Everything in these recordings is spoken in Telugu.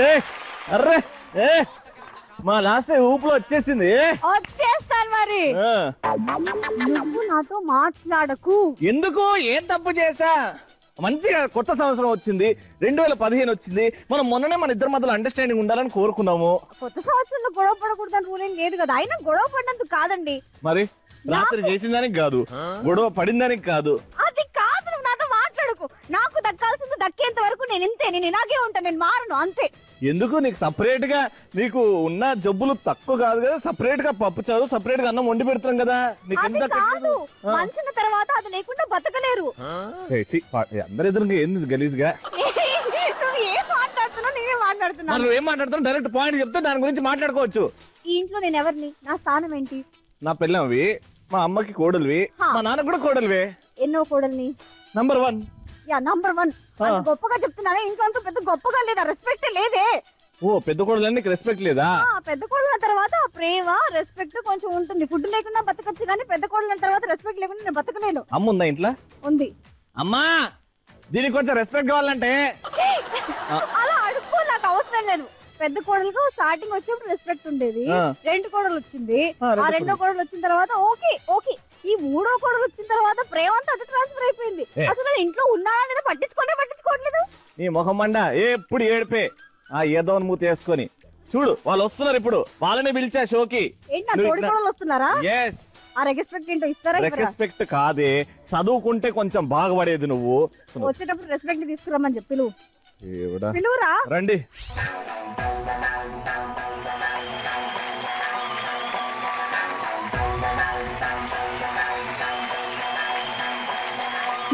ఏ అర్రే ఏ మా లాస్ట్ ఊపులో వచ్చేసింది. వచ్చేస్తాను మరి. నువ్వు నాతో మాట్లాడకు. ఎందుకు? ఏం తప్పు చేసా? మంచిగా కొత్త సంవత్సరం వచ్చింది, 2015 వచ్చింది. మనం మొన్ననే మన ఇద్దరి మధ్యలో అండర్స్టాండింగ్ ఉండాలని కోరుకున్నాము. కొత్త సంవత్సరంలో గొడవ పడకూడదని రూల్ ఏం లేదు కదా. అయినా గొడవ పడినందుకు కాదండి. మరి రాత్రి చేసిందానికి కాదు, గొడవ పడిందానికి కాదు. అది కాదు, నువ్వు నాతో మాట్లాడకు. నాకు దక్కాల్సింది దక్కేంత వరకు నేను ఇంతే, నేను ఇలాగే ఉంటాను, నేను మారను అంతే. ఎందుకు? నీకు సపరేట్ గా నీకు ఉన్న జబ్బులు తక్కువ కాదు కదా, సపరేట్ గా పప్పు చారు, సపరేట్ గా అన్నం వండి పెడతాం కదా. అది కాదు, మనిషిన తర్వాత అది లేకుండా బతకలేరు. అందరి ఎదురుగా ఏంది గలీజ్గా? ఏం మాట్లాడుతున్నావు? నేనే మాట్లాడుతున్నా. నువ్వు ఏం మాట్లాడుతున్నావు? డైరెక్ట్ పాయింట్ చెప్తే దాని గురించి మాట్లాడుకోవచ్చు. ఈ ఇంట్లో నేను ఎవరిని? నా స్థానం ఏంటి? నా పిల్లవి, మా అమ్మకి కోడలివి, మా నాన్న కూడా కోడలివే. ఎన్నో కోడల్ని? నంబర్ 1. Yeah number 1. గొప్పగా చెప్తున్నావే, ఇంట్లో అంతా పెద్ద గొప్పగా లేదా? రెస్పెక్ట్ లేదే. ఓ పెద్ద కోడలని నీకు రెస్పెక్ట్ లేదా? పెద్ద కోడల తర్వాత ప్రేమ రెస్పెక్ట్ కొంచెం ఉంటుంది. ఫుడ్ లేకుండా బతకచ్చు, కానీ పెద్ద కోడల తర్వాత రెస్పెక్ట్ లేకుండా నేను బతకలేను. అమ్మ ఉందా ఇంట్లో? ఉంది. అమ్మా దీనికి కొంచెం రెస్పెక్ట్ కావాలంటే అలా అడుక్కో, నాకు అవసరం లేదు. పెద్ద కోడలకు స్టార్టింగ్ వచ్చినప్పుడు రెస్పెక్ట్ ఉండేది, 2 కోడలు వచ్చింది, ఆ 2వ కోడలు వచ్చిన తర్వాత ఓకే ఓకే, ఈ 3వ కోడలు వచ్చిన తర్వాత ప్రేమ అంతా అటు ట్రాన్స్ఫర్ అయిపోయింది. అసలు నేను ఇంట్లో ఉన్నానా లేదా పట్టించుకోవట్లేదు. నీ మొహం మండ ఎప్పుడు ఏడిపే ఏదో మూతి వేసుకొని చూడు. వాళ్ళు వస్తున్నారు ఇప్పుడు, వాళ్ళని పిలిచా షోకి. ఏంటి నా తోడి కోడలు వస్తున్నారా? ఆ రెస్పెక్ట్ ఏంటో ఇస్తారా? రెస్పెక్ట్ కాదే, చదువుకుంటే కొంచెం బాగుపడేది. నువ్వు వచ్చేటప్పుడు రెస్పెక్ట్ తీసుకురమ్మని చెప్పి పిలువురా. రండి.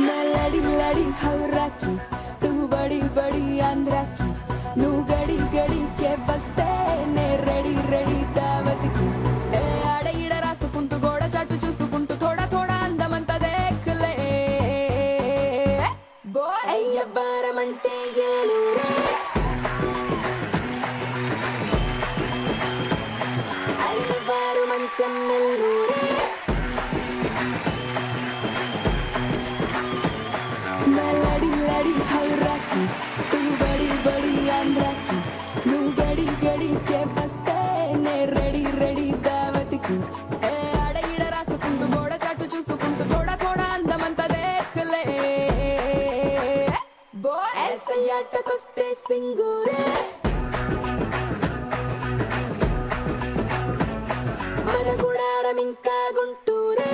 मैं लड़ी लड़ी हवरा की, तू बड़ी बड़ी आंध्रा की, नू गड़ी गड़ी के बस्ते ने रेडी रेडी दावत की. ए आड़े इड़ रासुकुंटू गोड़ चाटू चूसुकुंटू थोड़ा थोड़ा अंदमंता देख ले. बोल अయ్య బారమంటే ఏలూరే, అయ్య బారు మంచం నెల్లూరే. मैं लड़ी लड़ी हवरा की, तू बड़ी बड़ी आंध्रा की, नू गड़ी गड़ी के बस्ते ने रेडी रेडी दावत की. ए आड़े इड़ रासुकुंटू गोड़ चाटू चूसुकुंटू थोड़ा थोड़ा अंदमंता देख ले. बोल ऐसे आटకొస్తే సింగూరే, మన గుడారం ఇంకా గుంటూరే.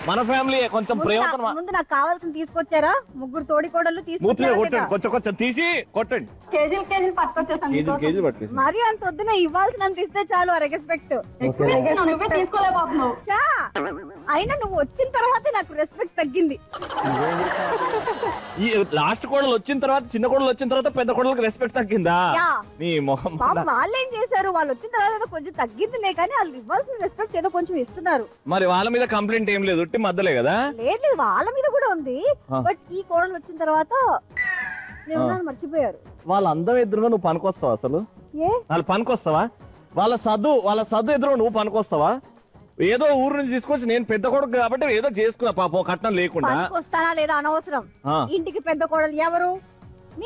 మన ఫ్యామిలీ కొంచెం ప్రేమ. ముందు నాకు కావాల్సిన తీసుకొచ్చారా? 3 తోడి కోడలు తీసుకొచ్చారు. కొంచెం కొంచెం తీసి కొట్టండి. కేజీలు పట్టుకొచ్చేసాను. మరి అంత వద్దున, ఇవ్వాల్సినంత ఇస్తే చాలు. ఆ రెస్పెక్ట్ తీసుకోలేకపోతున్నావు. అయినా నువ్వు వచ్చిన తర్వాత నాకు రెస్పెక్ట్ తగ్గింది. ఈ లాస్ట్ కోడలు వచ్చిన తర్వాత, చిన్న కోడలు వచ్చిన తర్వాత పెద్ద కోడలకు రెస్పెక్ట్ తగ్గిందా? నీ మొహం. వాళ్ళు ఏం చేశారు? వాళ్ళు వచ్చిన తర్వాత కొంచెం తగ్గిందిలే, కానీ వాళ్ళు ఇవ్వాల్సిన రెస్పెక్ట్ ఏదో కొంచెం ఇస్తున్నారు. మరి వాళ్ళ మీద కంప్లైంట్ ఏం లేదు, మధ్యలే కదా? లేదు, వాళ్ళ మీద కూడా ఉంది. బట్ ఈ కోడలు వచ్చిన తర్వాత మర్చిపోయారు. వాళ్ళ అందం ఎదురుగా నువ్వు పనికొస్తావా? అసలు వాళ్ళు పనికొస్తావా? వాళ్ళ సద్దు ఎదురు నువ్వు పనికొస్తావా? ఏదో ఊరు నుంచి తీసుకొచ్చి, నేను పెద్ద కొడుకు కాబట్టి ఏదో చేసుకున్నా పాపం, కట్నం లేకుండా. వస్తానా లేదా అనవసరం. ఇంటికి పెద్ద కోడలు ఎవరు?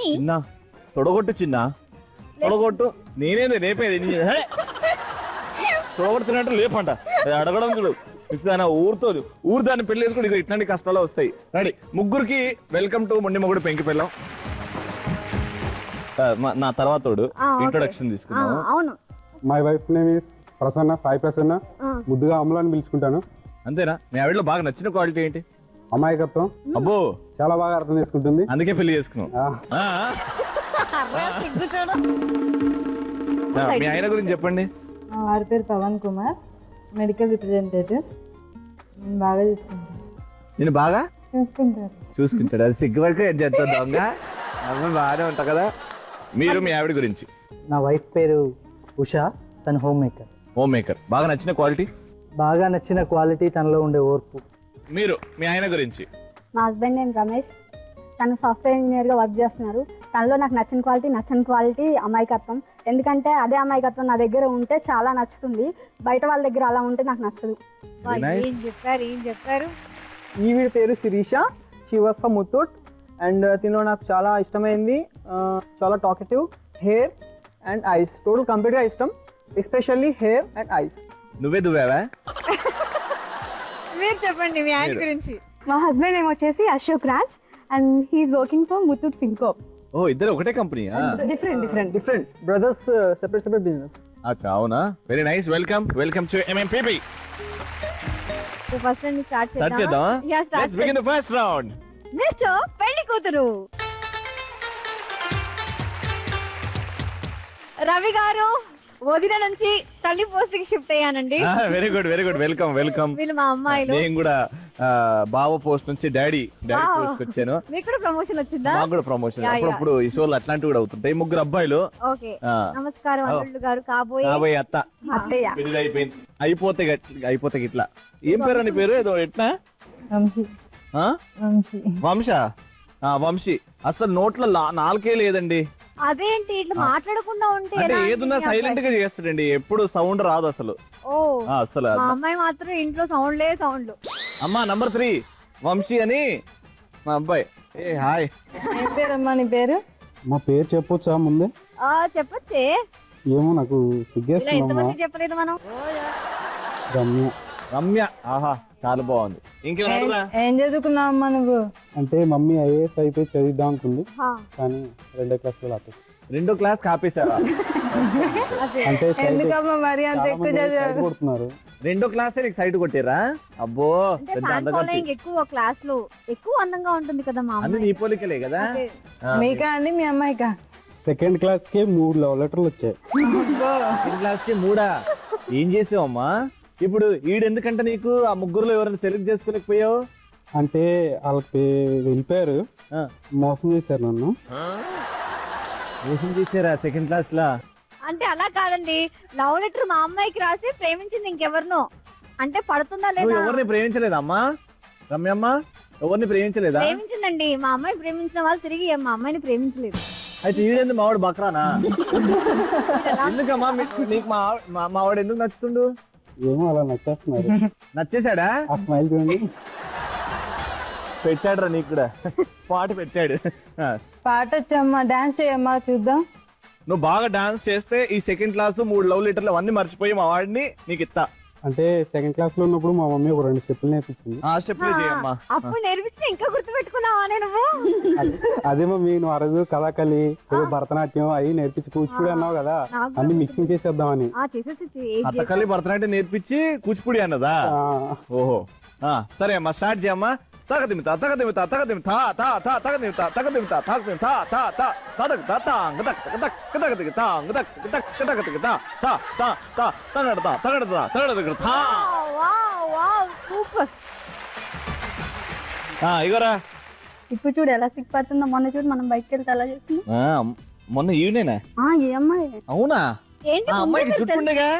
చిన్న తొడగొట్టు, చిన్న తొడగొట్టు. నేనేది రేపేది తొడగొడుతున్నట్టు లేపంట. అడగడం చూడు, ఊరు దాన్ని పెళ్లి చేసుకుని ఇట్లాంటి కష్టాలు వస్తాయి. రెడీ. ముగ్గురికి వెల్కమ్ టు మొండి మొగుడు పెంకి పిల్లం. నా తర్వాత ఇంట్రొడక్షన్ తీసుకున్నాను. అవును. My wife name is Prasanna, Sai Prasanna. ముద్దుగా అమలు అని పిలుచుకుంటాను. అంతేనా? మీ ఆవిడలో బాగా నచ్చిన క్వాలిటీ ఏంటి? అమాయకత్వం. అబ్బో, చాలా బాగా అర్థం చేసుకుంటుంది, అందుకే పెళ్లి చేసుకున్నాం. మీ ఆయన గురించి చెప్పండి. వారి పేరు పవన్ కుమార్, మెడికల్ రిప్రజెంటేటివ్. నేను బాగా చూసుకుంటాను. నేను బాగా చూసుకుంటాడు. అది సిగ్గుపడితే ఏం చేస్తాను దొంగ. బాగానే ఉంటా కదా. మీరు మీ ఆవిడ గురించి? నా వైఫ్ పేరు ఉషా, తను హోమ్ మేకర్. Home maker. బాగా నచ్చిన క్వాలిటీ? బాగా నచ్చిన క్వాలిటీ తనలో ఉండే ఓర్పు. మీరు మీ ఆయన గురించి? మా హస్బెండ్ నేమ్ రమేష్, తను సాఫ్ట్వేర్ ఇంజనీర్గా వర్క్ చేస్తున్నారు. తనలో నాకు నచ్చిన క్వాలిటీ అమాయకత్వం. ఎందుకంటే అదే అమాయకత్వం నా దగ్గర ఉంటే చాలా నచ్చుతుంది, బయట వాళ్ళ దగ్గర అలా ఉంటే నాకు నచ్చదు. ఏం చెప్పారు. ఈవిడ పేరు Shirisha, she work for Muthoot. And తినలో నాకు చాలా ఇష్టమైంది, చాలా talkative, hair and eyes. Total కంప్లీట్గా ఇష్టం, ఎస్పెషల్లీ హెయిర్ అండ్ ఐస్. నువ్వే దువ్వావా? మీరు చెప్పండి మీ ఆయన గురించి. మా హస్బెండ్ నేమ్ వచ్చేసి Ashok Raj and he is working for Muthoot Finco. Oh, ఇద్దరు ఒకటే company? Different brothers, separate business. అచ్చా, అవునా? Very nice. Welcome to MMPP. First round start చేద్దామా? Let's begin the first round. Next పెళ్లి కూతురు రవి గారు. వదిన నుంచి తల్లి పోస్ట్ కి షిఫ్ట్ అయ్యానండి. Very good welcome. వీళ్ళు మా అమ్మాయిలు. నేను కూడా బావ పోస్ట్ నుంచి డాడీ పోస్ట్ వచ్చాను. మీకు కూడా ప్రమోషన్ వచ్చిందా? నాకు కూడా ప్రమోషన్. అప్పుడప్పుడు ఈ షోలు అట్లాంటివి కూడా అవుతుంటాయి. ముగ్గురు అబ్బాయిలు. ఓకే, నమస్కారం అల్లుడు గారు. కాబోయే అత్తయ్య. పెళ్లి అయిపోయింది. అయిపోతే ఇట్లా. ఏం పేరు అని పేరు? ఏదో ఎట్లా? వంశీ. అసలు నోట్లో నాలుకే లేదండి. అదేంటి ఇట్లా మాట్లాడకుండా ఉంటే? ఏదన్నా సైలెంట్ గా చేస్తాడండి, ఎప్పుడు సౌండ్ రాదు అసలు. అసలు మా అమ్మాయి మాత్రం ఇంట్లో సౌండ్లే సౌండ్లు. అమ్మా నంబర్ 3 వంశీ అని మా అబ్బాయి. ఏ హాయ్. ఏం పేరమ్మా నీ పేరు? మా పేరు చెప్పొచ్చా ముందే? చెప్పొచ్చే. ఏమో నాకు సిగ్గేస్తుందమ్మా. చెప్పలేదు మనం. రమ్య. ఆహా, చాలా బాగుంది. ఇంకేమన్నా? ఏం చదువుకున్నావు అమ్మా నువ్వు? అంటే మమ్మీ IAS అయిపోయి చదివిద్దాం అనుకుంది, కానీ 2వ క్లాస్ లో ఆపేసి. 2వ క్లాస్ కాపేశారా? అంటే ఎందుకమ్మా మరి అంత ఎక్కువ చదివారు? కొడుతున్నారు. 2వ క్లాసే నీకు సైట్ కొట్టారా? అబ్బో, ఎక్కువ క్లాస్ లో ఎక్కువ అందంగా ఉంటుంది కదా మా అన్ని నీ పోలికలే కదా. మీకా అండి మీ అమ్మాయికా? 2nd క్లాస్ కి 3 లవ్ లెటర్లు వచ్చాయి. 2nd క్లాస్ కి 3? ఏం చేసావమ్మా? ఇప్పుడు ఎందుకంటే నీకు ఆ ముగ్గురులో ఎవరైనా సెలెక్ట్ చేసుకోలేకపోయావు? అంటే వాళ్ళకి వెళ్ళిపోయారు, మోసం చేశారు నన్ను. మోసం చేశారా 2nd క్లాస్ లా? అంటే అలా కాదండి, లవ్ లెటర్ మా అమ్మాయికి రాసి ప్రేమించింది ఇంకెవరినో. అంటే పడుతుందా లేదా? ఎవరిని ప్రేమించలేదమ్మా రమ్యమ్మ? ఎవరిని ప్రేమించలేదా? ప్రేమించిందండి. మా అమ్మాయి ప్రేమించిన వాళ్ళు తిరిగి మా అమ్మాయిని ప్రేమించలేదు. అయితే ఈడెందు మావాడు బక్రానా? ఎందుకమ్మా నీకు మావాడు ఎందుకు నచ్చుతుండు? ఏమో అలా నచ్చేస్తున్నారు. నచ్చేసాడా? ఆ స్మైల్ చూడండి. పెట్టాడు రా నీకు కూడా పాట పెట్టాడు. పాట వచ్చమ్మా, డాన్స్ చేయమ్మా చూద్దాం. నువ్వు బాగా డాన్స్ చేస్తే ఈ 2nd క్లాస్ 3 లవ్ లెటర్లు అవన్నీ మర్చిపోయి మా వాడిని నీకు ఇస్తా. అంటే 2nd క్లాస్ లో ఉన్నప్పుడు మా మమ్మీ ఒక 2 స్టెప్పులు నేర్పించింది. ఆ స్టెప్పులే చేయమ్మా. అప్పుడు నేర్పించిన ఇంకా గుర్తు పెట్టుకున్నావా? నువ్వు అదే మమ్మీ, నువ్వు ఆ రోజు కథాకళి, భరతనాట్యం అవి నేర్పించి కూచిపూడి అన్నావు కదా, అన్ని మిక్సింగ్ చేసేద్దామని. కథాకళి భరతనాట్యం నేర్పించి కూచిపూడి అన్నదా? ఓహో, సరే అమ్మా, స్టార్ట్ చేయమ్మా. తగదిమితా తగదిమితా తగదిమితా తా తా తగదిమితా తగదిమితా తగదిమితా తా తా తగదిమితా తాంగ తగ తగ తగదిగ తాంగ తగ తగ తగదిగ తా తా తా తా తగడతా తగడతా తగడదిగ తా. Wow wow, super. ఇగోరా. ఇప్పుడు చూడు ఎలా సిగ్గుపడుతుందో. మొన్న చూడు మనం బయటకు వెళ్తే అలా చేస్తున్నాం. మొన్న ఈవినేనా? ఏ అమ్మాయి? అవునా? ఏంటి అమ్మాయికి చుట్టుండేగా?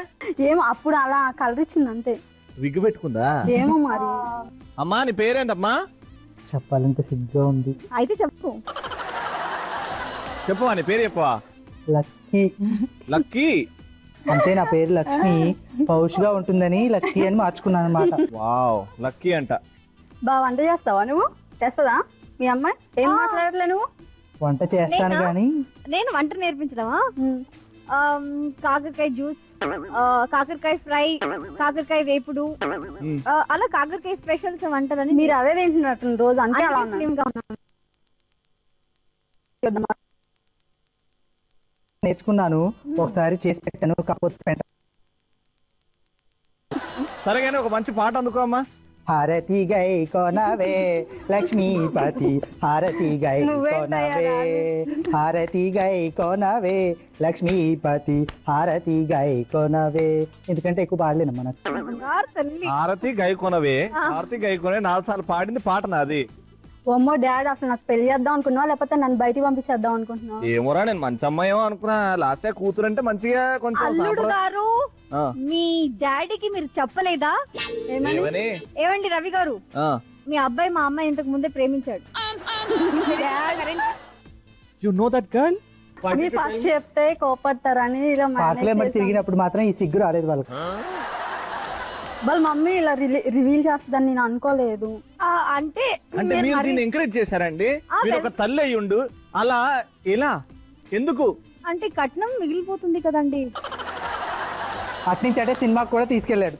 ఏమో అప్పుడు అలా కలర్ ఇచ్చింది అంతే. విగ్గు పెట్టుకుందా? ఏమో మరి. అమ్మా నీ పేరేంటమ్మా? చెప్పాలంటే సిగ్గుగా ఉంది. అయితే చెప్పు. చెప్పవా, నీ పేరు చెప్పవా? లక్కీ. లక్కీ అంటే నా పేరు లక్ష్మి, పౌష్గా ఉంటుందని లక్కీ అని మార్చుకున్నాను అనమాట. వావ్, లక్కీ అంట. బాగా వంట చేస్తావా నువ్వు? చేస్తుందా మీ అమ్మాయి? ఏం మాట్లాడలే నువ్వు? వంట చేస్తాను కానీ. నేను వంట నేర్పించడమా? కాకరకాయ జ్యూస్, కాకరకాయ ఫ్రై, కాకరకాయ వేపుడు, అలా కాకరకాయ స్పెషల్స్ వంటలని. మీరు అవే తింటున్నట్టు రోజు? అంటే నేర్చుకున్నాను, ఒకసారి చేసి పెట్టాను, కాకపోతే సరే కానీ ఒక మంచి పాట అందుకో అమ్మా. హారతి గై కొనవే లక్ష్మీపతి, హారతి గై కొనవే, హారతి గై కొనవే లక్ష్మీపతి, హారతి గై కొనవే. ఎందుకంటే ఎక్కువ పాడలేను మనకు. హారతి గై కొనవే, హారతి గై కొనవే 4 సార్లు పాడింది పాట నాది. అమ్మో డాడ్ అసలు నాకు పెళ్లి చేద్దాం అనుకున్నావా లేకపోతే నన్ను బయటికి పంపించేద్దాం అనుకుంటున్నావా? ఏమోరా నేను మంచి అమ్మాయేమో అనుకున్నా, లాస్ట్ కూతురు అంటే మంచిగా కొంచెం అల్లుడు గారు మీ డాడీకి మీరు చెప్పలేదా? ఏమండి రవి గారు, మీ అబ్బాయి మా అమ్మాయి ఇంతకు ముందే ప్రేమించాడు. You know that girl? మీరు ఫస్ట్ చెప్తే కోపడతారని ఇలా తిరిగినప్పుడు మాత్రం ఈ సిగ్గు రాలేదు వాళ్ళకి. వాళ్ళ మమ్మీ ఇలా రివీల్ చేస్తుందని నేను అనుకోలేదు. అంటే మీరు దీన్ని ఎంకరేజ్ చేశారండి? మీరు ఒక తల్లి అయి ఉండు అలా ఎలా ఎందుకు? అంటే కట్నం మిగిలిపోతుంది కదండి. అట్నుంచి అంటే సినిమాకి కూడా తీసుకెళ్లాడు.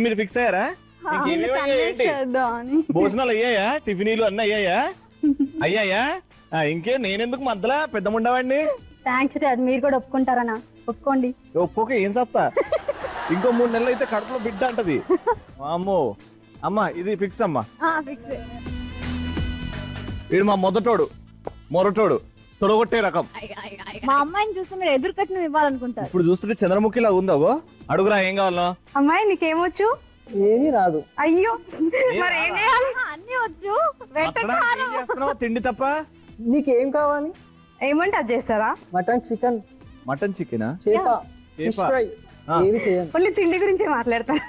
మీరు ఫిక్స్ అయ్యారా? భోజనాలు అయ్యాయా? టిఫినీలు అన్నీ అయ్యాయా? అయ్యాయా? ఇంకేం నేనెందుకు మధ్యలో పెద్ద ఉండవాడిని. థ్యాంక్స్ డాడ్, మీరు కూడా ఒప్పుకుంటారనా? ఒప్పుకోండి. ఒప్పుకోక ఏం చేస్తా, ఇంకో 3 నెలలు అయితే కడుపులో బిడ్డ అంటది. అమ్మో అమ్మా ఇది ఫిక్స్ అమ్మా. వీడు మా మొరటోడు తొడగొట్టే రకం. మా అమ్మాయిని చూస్తే మీరు ఎదురు కట్నం ఇవ్వాలనుకుంటారు. ఇప్పుడు చూస్తుంటే చంద్రముఖి లాగా ఉందాగో. అడుగురా ఏం కావాలో. అమ్మాయి నీకేమొచ్చు? ఏమీ రాదు. అయ్యో మరి ఏం చేయాలి? అన్ని వచ్చు. తిండి తప్ప నీకేం కావాలి? ఏమంటే అది చేస్తారా? మటన్ చికెనా? చేప, ఫిష్ ఫ్రై ఏవి చేయండి. ఓన్లీ తిండి గురించే మాట్లాడతారు.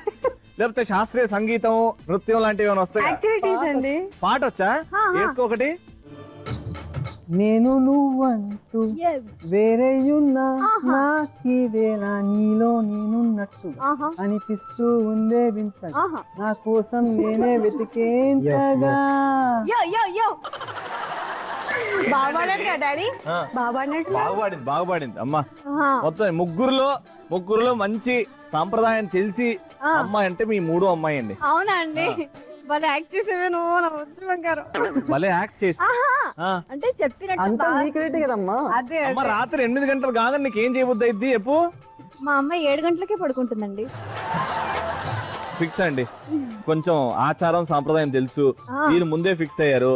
లేకపోతే శాస్త్రీయ సంగీతం, నృత్యం లాంటివి ఏమైనా వస్తాయి? యాక్టివిటీస్ అండి. పాట వచ్చా? వేసుకో ఒకటి. నేను నువ్వంటూ వేరేయున్నా నాకిదేనా నీలో నేనున్నట్టు అనిపిస్తూ ఉందే వింతగా నా కోసం నేనే వెతికేంతగా. బాగుపాడింది అమ్మా. మొత్తం ముగ్గురులో మంచి సాంప్రదాయం తెలిసి అమ్మాయి అంటే మీ 3వ అమ్మాయి అండి. అవునా అండి? భలే యాక్ట్ చేసేవేను భలే యాక్ట్ చేసి అంటే చెప్పినట్టు కదమ్మా. అదే రాత్రి 8 గంటలు కాగా నీకేం చేయబుద్ది అయింది చెప్పు? మా అమ్మాయి 7 గంటలకే పడుకుంటుందండి. ఫిక్స్ అండి. కొంచెం ఆచారం సాంప్రదాయం తెలుసు, మీరు ముందే ఫిక్స్ అయ్యారు.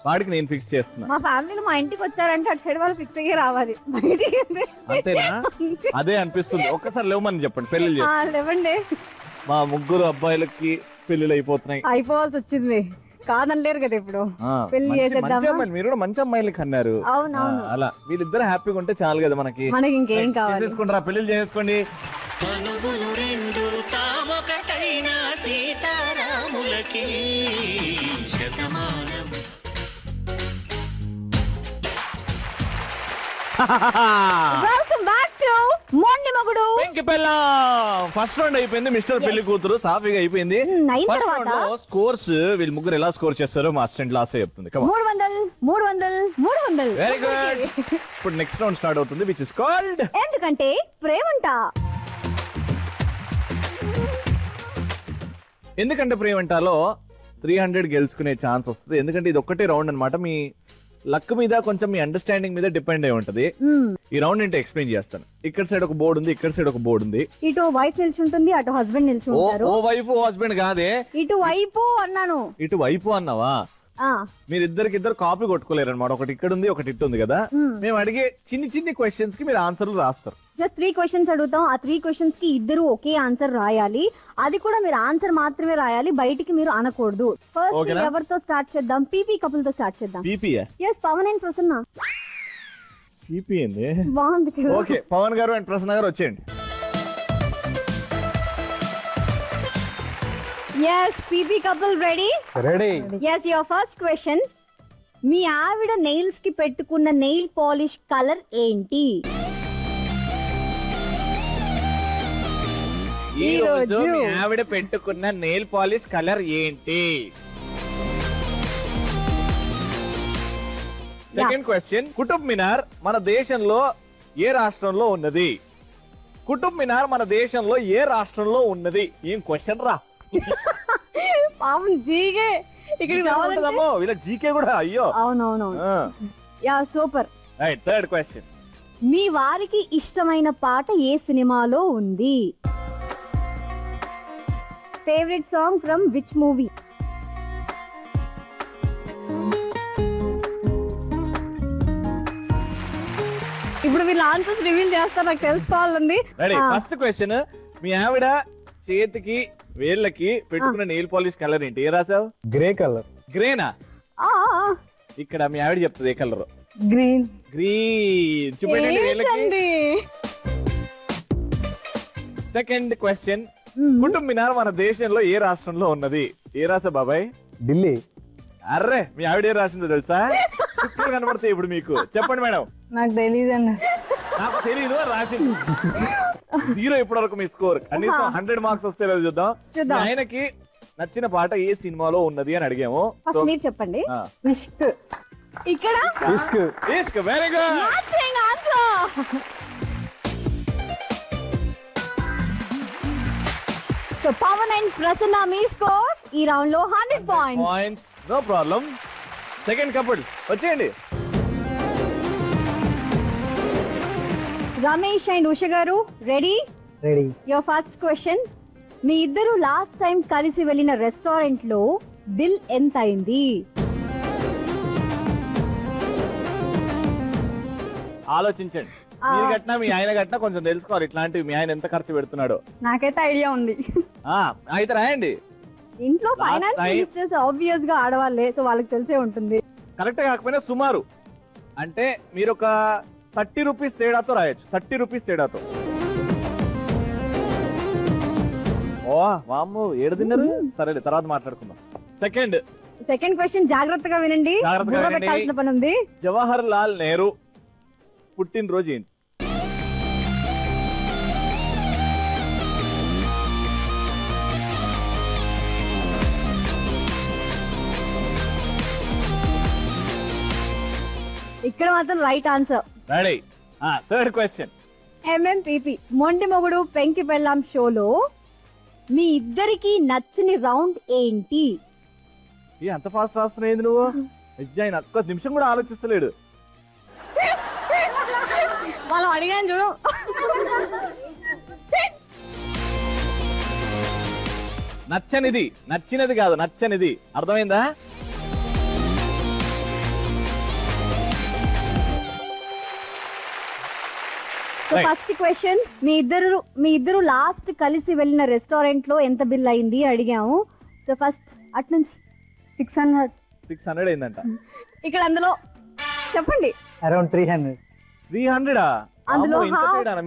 వాడికి నేను ఫిక్స్ చేస్తున్నా. మా ఫ్యామిలీలో మా ఇంటికి వచ్చారంటే అటు సైడ్ వాళ్ళు ఫిక్స్ అయ్యి రావాలి. అంతేనా? అదే అనిపిస్తుంది. ఒక్కసారి లేవమని చెప్పండి, పెళ్లి లేవండి. మా 3 అబ్బాయిలకి పెళ్లిళ్ళు అయిపోవాల్సి వచ్చింది. కాదనలేరు కదా ఇప్పుడు. పెళ్లి చేసేద్దాం. మీరు కూడా మంచి అమ్మాయిలకి అన్నారు. అలా వీళ్ళిద్దరు హ్యాపీగా ఉంటే చాలు కదా మనకి. ఇంకేం కావాలి? చేసుకుంటారా? పెళ్లి చేసుకోండి. వెల్కమ్ బ్యాక్ టు మొండి మగుడు. ఫస్ట్ రౌండ్ అయిపోయింది. మిస్టర్ పెళ్లి కూతురు సాఫీగా అయిపోయింది. ఫస్ట్ రౌండ్ లో స్కోర్స్ వీళ్ళు 3 ఎలా స్కోర్ చేస్తారో మా అసిస్టెంట్ లాస్ చెప్తుంది. 300. Very good. ఇప్పుడు నెక్స్ట్ రౌండ్ స్టార్ట్ అవుతుంది, విచ్ ఇస్ కాల్డ్ ఎందుకంటే ప్రేమంట. ఎందుకంటే ప్రేమంటలో 300 గెలుచుకునే ఛాన్స్ వస్తుంది. ఎందుకంటే ఇది ఒక్కటే రౌండ్ అన్నమాట. మీ లక్ మీద కొంచెం మీ అండర్స్టాండింగ్ మీద డిపెండ్ అయి ఉంటది. ఈ రౌండ్ ఏంటో ఎక్స్ప్లెయిన్ చేస్తాను. ఇక్కడ సైడ్ ఒక బోర్డు ఉంది, ఇక్కడ సైడ్ ఒక బోర్డు ఉంది. ఇటు వైఫ్ నిల్చుంటుంది, అటు హస్బెండ్ నిల్చుంటారు. ఓ వైఫ్ హస్బెండ్ కాదే, ఇటు వైపు అన్నాను. ఇటు వైపు అన్నావా? మీరిద్దరికిద్దరు కాపీ కొట్టుకోలేరు అనమాట. ఒకటి ఇక్కడ ఉంది, ఒకటి ఇటు ఉంది కదా. మేము అడిగే చిన్ని క్వశ్చన్స్ కి మీరు ఆన్సర్లు రాస్తారు. జస్ట్ 3 క్వశ్చన్స్ అడుగుతాం. ఆ 3 క్వశ్చన్స్ కి ఇద్దరు ఒకే ఆన్సర్ రాయాలి. అది కూడా మీరు ఆన్సర్ మాత్రమే రాయాలి, బయటికి మీరు అనకూడదు. ఫస్ట్ ఎవరితో స్టార్ట్ చేద్దాం? పీపీ కపుల్ తో స్టార్ట్ చేద్దాం. Yes, Pawan and Prasanna. PP ఏంది? బాగుంది కదా. ఓకే, పవన్ గారు అండ్ ప్రసన్న గారు వచ్చేయండి. Yes, PP couple ready? Ready. Yes, your first question. మీ ఆవిడ నెయిల్స్ కి పెట్టుకున్న నెయిల్ పాలిష్ కలర్ ఏంటి? ఈ రోజు మీ ఆవిడ పెట్టుకున్న నెయిల్ పాలిష్ కలర్ ఏంటి? Second question. కుతుబ్ మినార్ మన దేశంలో ఏ రాష్ట్రంలో ఉన్నది? కుతుబ్ మినార్ మన దేశంలో ఏ రాష్ట్రంలో ఉన్నది? ఏం క్వశ్చన్ రా. పాపం జీకే ఇక్కడ రావాలంటే వీళ్ళ జీకే కూడా. అయ్యో అవునవును. Yeah super. Right, third question. మీ వారికి ఇష్టమైన పాట ఏ సినిమాలో ఉంది? Favourite song from which movie? ఇప్పుడు వీళ్ళు ఆన్సర్స్ రివీల్ చేస్తారు, నాకు తెలుసుకోవాలండి. First question. మీ ఆవిడ చేతికి వేళ్ళకి పెట్టుకున్న నెయిల్ పాలిష్ కలర్ ఏంటి? ఏ రాసావు? Grey colour. గ్రేనా? ఇక్కడ మీ ఆవిడ చెప్తుంది ఏ కలర్? గ్రీన్. గ్రీన్. చూపెట్టండి వీళ్ళకి. సెకండ్ క్వశ్చన్, కుటుంబ మినార్ మన దేశంలో ఏ రాష్ట్రంలో ఉన్నది? ఏ రాసా బాబాయ్? ఢిల్లీ. అర్రే మీ ఆవిడ ఏం రాసిందో తెలుసా? చుక్కలు కనబడతాయి ఇప్పుడు మీకు. చెప్పండి మేడం. నాకు తెలియదు అన్న. నాకు తెలియదు రాసింది. 0 ఇప్పటి వరకు మీ స్కోర్. కనీసం 100 మార్క్స్ వస్తే చూద్దాం. ఆయనకి నచ్చిన పాట ఏ సినిమాలో ఉన్నది అని అడిగాము. మీరు చెప్పండి. ఇష్క్. ఇక్కడ Ishq. Very good. So Pavan and Prasanna మీ స్కోర్స్ ఈ రౌండ్ లో 100 points. No problem. Second couple వచ్చేయండి. రమేష్ అండ్ ఉష గారు ready? Ready. Your first question, మీ ఇద్దరు లాస్ట్ టైం కలిసి వెళ్ళిన రెస్టారెంట్ లో బిల్ ఎంత అయింది? ఆలోచించండి. మీరు కట్టినా మీ ఆయన కట్టినా కొంచెం తెలుసుకోవాలి ఇట్లాంటివి. మీ ఆయన ఎంత ఖర్చు పెడుతున్నాడో నాకైతే ఐడియా ఉంది. అయితే రాయండి. ఇంట్లో ఫైనాన్స్ మినిస్టర్స్ ఆబ్వియస్ గా ఆడవాళ్ళే, సో వాళ్ళకి తెలిసే ఉంటుంది. కరెక్ట్ కాకపోయినా సుమారు అంటే మీరు ఒక 30 రూపీస్ తేడాతో రాయొచ్చు. 30 రూపీస్ తేడాతో. ఓ వామ్మో, ఏడు తిన్నారు. సరే తర్వాత మాట్లాడుకుందాం. సెకండ్ క్వశ్చన్ జాగ్రత్తగా వినండి. పెట్టాల్సిన పని ఉంది. జవహర్ లాల్ నెహ్రూ పుట్టినరోజు ఏంటి? ఇక్కడ మాత్రం right answer. Ready. Third question, MMPP మొండి మొగుడు పెంకి పెళ్ళాం షోలో మీ ఇద్దరికి నచ్చని రౌండ్ ఏంటి? అంత ఫాస్ట్ రాస్తున్నాయి నువ్వు. ఆయన ఒక్క నిమిషం కూడా ఆలోచిస్తలేడు. వాళ్ళు అడిగాను చూడు. నచ్చనిది. నచ్చినది కాదు, నచ్చనిది. అర్థమైందా? ఫస్ట్ క్వశ్చన్, మీ ఇద్దరు లాస్ట్ కలిసి వెళ్ళిన రెస్టారెంట్ లో ఎంత బిల్ అయింది అడిగాము. సో ఫస్ట్ అటు నుంచి 600 అయిందంట. ఇక్కడ అందులో చెప్పండి. అరౌండ్ 300. 300? అందులో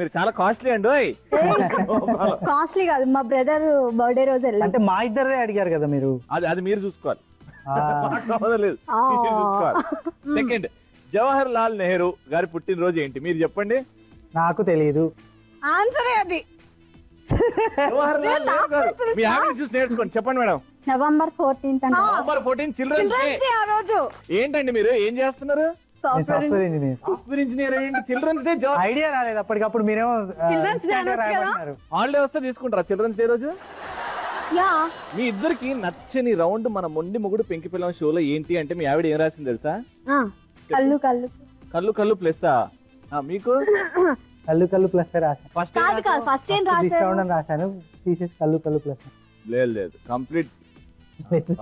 మీరు చాలా కాస్ట్లీ అండి. కాస్ట్లీ కాదు, మా బ్రదర్ బర్త్డే రోజు వెళ్ళాం. అంటే మా ఇద్దరే అడిగారు కదా మీరు. అది మీరు చూసుకోవాలి. సెకండ్, జవహర్ లాల్ నెహ్రూ గారి పుట్టినరోజు ఏంటి? మీరు చెప్పండి. నాకు తెలియదు. ఆన్సరే అది. జవహర్ లాల్ నెహ్రూ గారు. మీ ఆవిడ చూసి నేర్చుకోండి. చెప్పండి madam. November 14th. November 14 children's day. ఆ రోజు ఏంటండి మీరు ఏం చేస్తున్నారు? Software engineer. సాఫ్ట్వేర్ ఇంజనీర్ ఏంటి? చిల్డ్రన్స్ డే ఐడియా రాలేదు అప్పటికప్పుడు. మీరేమో హాలిడే వస్తే తీసుకుంటారా చిల్డ్రన్స్ డే రోజు? మీ ఇద్దరికి నచ్చని రౌండ్ మన మొండి మొగుడు పెంకి పిల్లం షోలో ఏంటి అంటే మీ ఆవిడ ఏం రాసింది తెలుసా? కళ్ళు ప్లస్. మీకు కళ్ళు ప్లస్ రాశాను. ఫస్ట్ ఏం రాశాను తీసేసి కళ్ళు ప్లస్. లేదు కంప్లీట్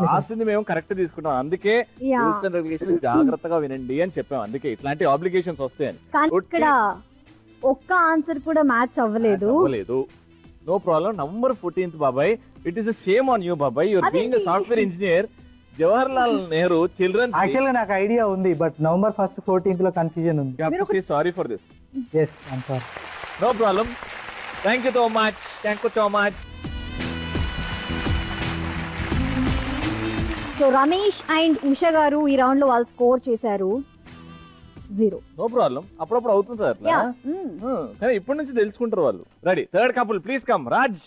రాసింది మేము కరెక్ట్ తీసుకుంటాం. అందుకే రూల్స్ అండ్ రెగ్యులేషన్స్ జాగ్రత్తగా వినండి అని చెప్పాం. అందుకే ఇట్లాంటి ఆబ్లిగేషన్స్ వస్తాయని. ఇక్కడ ఒక్క ఆన్సర్ కూడా మ్యాచ్ అవ్వలేదు. No problem. November 14th బాబాయ్. It is shame on you బాబాయ్. Your being a software engineer. Jawahar Lal Nehru children's. యాక్చువల్గా నాకు ఐడియా ఉంది, బట్ November 1st 14th లో కన్ఫ్యూజన్ ఉంది. You have to say sorry for this. Yes, I'm sorry. No problem. Thank you so much. So Ramesh and Usha గారు ఈ రౌండ్ లో వాళ్ళు స్కోర్ చేశారు 0. No problem. అప్పుడప్పుడు అవుతుంది సార్ అట్లా. కానీ ఇప్పటి నుంచి తెలుసుకుంటారు వాళ్ళు. Ready. Third couple please come. Raj.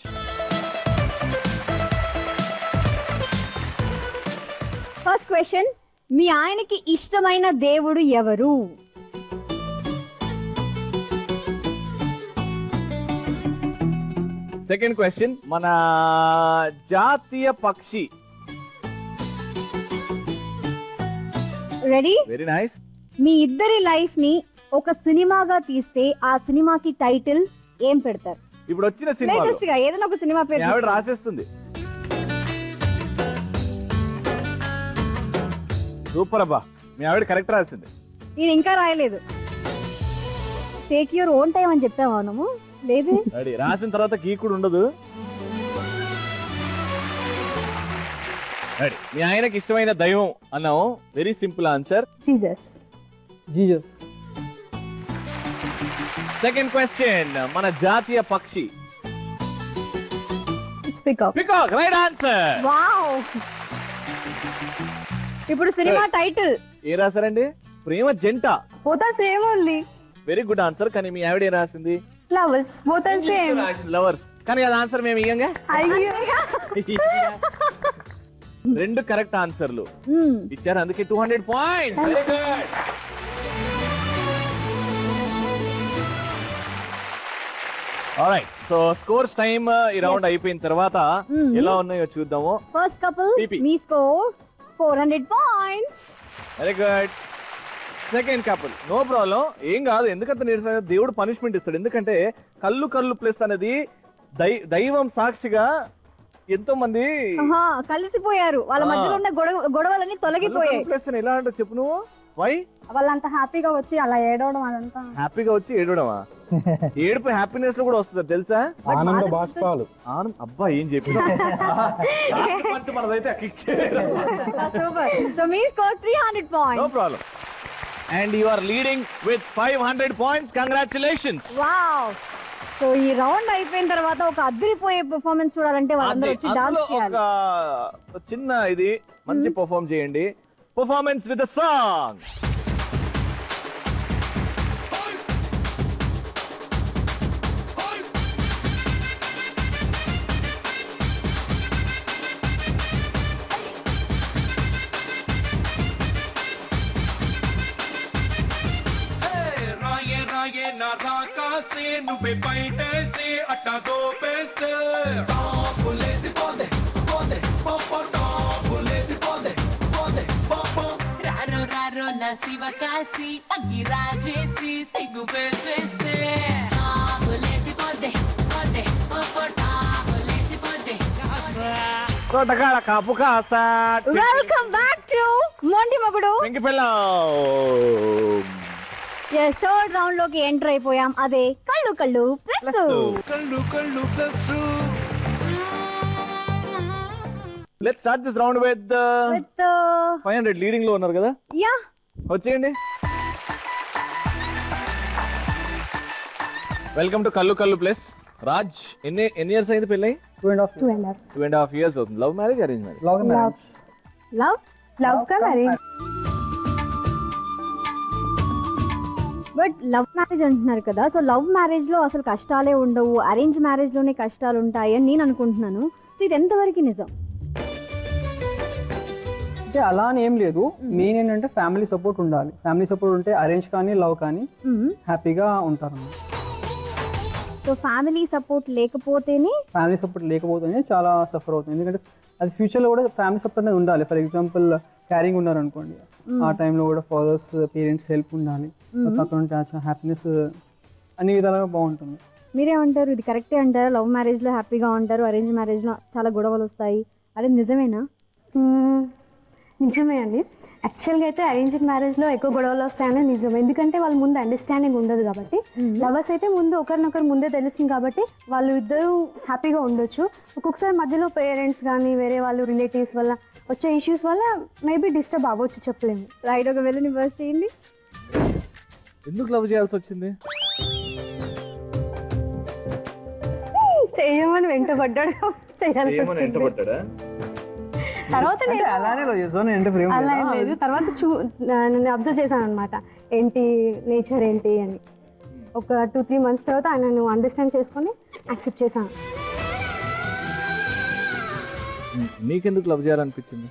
First question, మీ ఆయనకి ఇష్టమైన దేవుడు ఎవరు? సెకండ్ క్వశ్చన్, మన జాతీయ పక్షి. రెడీ? Very nice. మీ ఇద్దరి లైఫ్ ని ఒక సినిమాగా తీస్తే ఆ సినిమాకి టైటిల్ ఏం పెడతారు? ఇప్పుడు వచ్చిన సినిమా ఏదైనా ఒక సినిమా పేరు ఆవిడ రాసేస్తుంది. సూపర్ అబ్బా, మీ ఆవిడ కరెక్ట్ రాసింది. నేను ఇంకా రాయలేదు. టేక్ యువర్ ఓన్ టైం అని చెప్పావా మనము? లేదు. రాసిన తర్వాత గీకుడు ఉండదు. మీ ఆయనకి ఇష్టమైన దైవం అన్నావు. Very simple answer. Jesus. Second question, మన జాతీయ పక్షి. పికాక్. Right answer. వావ్. ఇప్పుడు సినిమా టైటిల్ ఏ రాసారండి? ప్రేమ జంట. both are same only. Very good answer. కానీ మీ ఆవిడ ఏం రాసింది? Lovers. both are same. Lovers. కానీ అది ఆన్సర్ మేము ఇయ్యంగా. అయ్యో. రెండు కరెక్ట్ ఆన్సర్లు ఇచ్చారు, అందుకే 200 points. Very good. Alright, so scores time ఈ రౌండ్ అయిపోయిన తర్వాత ఎలా ఉన్నాయో చూద్దాము. ఫస్ట్ కపుల్ మీ score 400 points. Very good. Second couple no problem, ఏం కాదు. ఎందుకంటే నేను దేవుడు పనిష్మెంట్ ఇస్తాడు. ఎందుకంటే కళ్ళు ప్లస్ అనేది దైవం సాక్షిగా ఎంతో మంది కలిసిపోయారు. వాళ్ళ మధ్యలో ఉన్న గొడవలన్నీ తొలగిపోయాయి. ప్లస్ ఎలా అంటే చెప్పు నువ్వు. వై? వాళ్ళంతా హ్యాపీగా వచ్చి అలా ఏడవడం, అదంతా హ్యాపీగా వచ్చి ఏడవడమా? ఏడుపు హ్యాపీనెస్ లో కూడా వస్తుంది తెలుసా? ఆనంద బాష్పాలు. అబ్బా ఏం చెప్పినా మనదైతే సూపర్. సో మీ score 300 points. No problem. And you are leading with 500 points. Congratulations. Wow. So ఈ రౌండ్ అయిపోయిన తర్వాత ఒక అదిరిపోయే పెర్ఫార్మెన్స్ చూడాలంటే వాళ్ళందరూ వచ్చి డాన్స్ చేయాలి. ఒక చిన్న ఇది మంచి పెర్ఫార్మ్ చేయండి. Performance with the song. రాకాసే నువ్వే బయటేసి అట్టా దోపేస్తే రారో రారో నా శివ కాసి అగ్గి రాజేసి సిగ్గు పెట్టేస్తే కాపు కాసా. వెల్కమ్ బ్యాక్ టు మొండి మొగుడు వెంకి పిల్ల. థర్డ్ రౌండ్ లోకి ఎంటర్ అయిపోయాం. అదే కళ్ళు plus. Let's start this round with 500 leading లో ఉన్నారు కదా. యా, వచ్చేయండి. వెల్కమ్ టు కళ్ళు ప్లస్. రాజ్, ఎన్ని ఇయర్స్ అయింది పెళ్ళి? 2.5 years అవుతుంది. Love marriage, arrange marriage? Love కా మ్యారేజ్. బట్ లవ్ మ్యారేజ్ అంటున్నారు కదా, సో లవ్ మ్యారేజ్ లో అసలు కష్టాలే ఉండవు, అరేంజ్ మ్యారేజ్ లోనే కష్టాలు ఉంటాయి అని నేను అనుకుంటున్నాను. సో ఇది ఎంతవరకు నిజం? అంటే అలా అని ఏం లేదు. మెయిన్ ఏంటంటే ఫ్యామిలీ సపోర్ట్ ఉండాలి. ఫ్యామిలీ సపోర్ట్ ఉంటే అరేంజ్ కానీ లవ్ కానీ హ్యాపీగా ఉంటారు. సో ఫ్యామిలీ సపోర్ట్ లేకపోతేనే చాలా సఫర్ అవుతుంది. ఎందుకంటే అది ఫ్యూచర్లో కూడా ఫ్యామిలీ సపోర్ట్ అనేది ఉండాలి. ఫర్ ఎగ్జాంపుల్ క్యారింగ్ ఉన్నారనుకోండి, ఆ టైంలో కూడా ఫాదర్స్ పేరెంట్స్ హెల్ప్ ఉండాలి. పక్కన ఉంటే హ్యాపీనెస్ అన్ని విధాలుగా బాగుంటుంది. మీరేమంటారు? ఇది కరెక్టే అంటారా? లవ్ మ్యారేజ్లో హ్యాపీగా ఉంటారు, అరేంజ్ మ్యారేజ్లో చాలా గొడవలు వస్తాయి, అది నిజమేనా? నిజమే అండి. యాక్చువల్గా అయితే అరేంజ్డ్ మ్యారేజ్లో ఎక్కువ గొడవలు వస్తాయని నిజం. ఎందుకంటే వాళ్ళ ముందు అండర్స్టాండింగ్ ఉండదు కాబట్టి. లవర్స్ అయితే ముందు ఒకరినొకరు ముందే తెలుస్తుంది కాబట్టి వాళ్ళు ఇద్దరు హ్యాపీగా ఉండొచ్చు. ఒక్కొక్కసారి మధ్యలో పేరెంట్స్ కానీ వేరే వాళ్ళు రిలేటివ్స్ వల్ల వచ్చే ఇష్యూస్ వల్ల మేబీ డిస్టర్బ్ అవ్వచ్చు, చెప్పలేము. రైట్, ఒక వెళ్ళి రివర్స్ చేయండి. ఎందుకు లవ్ చేయాల్సి వచ్చింది? చేయమని వెంటబడ్డాడు, చేయాల్సి వచ్చింది. తర్వాత అలా ఏం లేదు. తర్వాత నేను అబ్జర్వ్ చేశాను అనమాట, ఏంటి నేచర్ ఏంటి అని. ఒక 2-3 months తర్వాత ఆయనను అండర్స్టాండ్ చేసుకొని యాక్సెప్ట్ చేశాను. నీకెందుకు లవ్ చేయాలనిపించింది?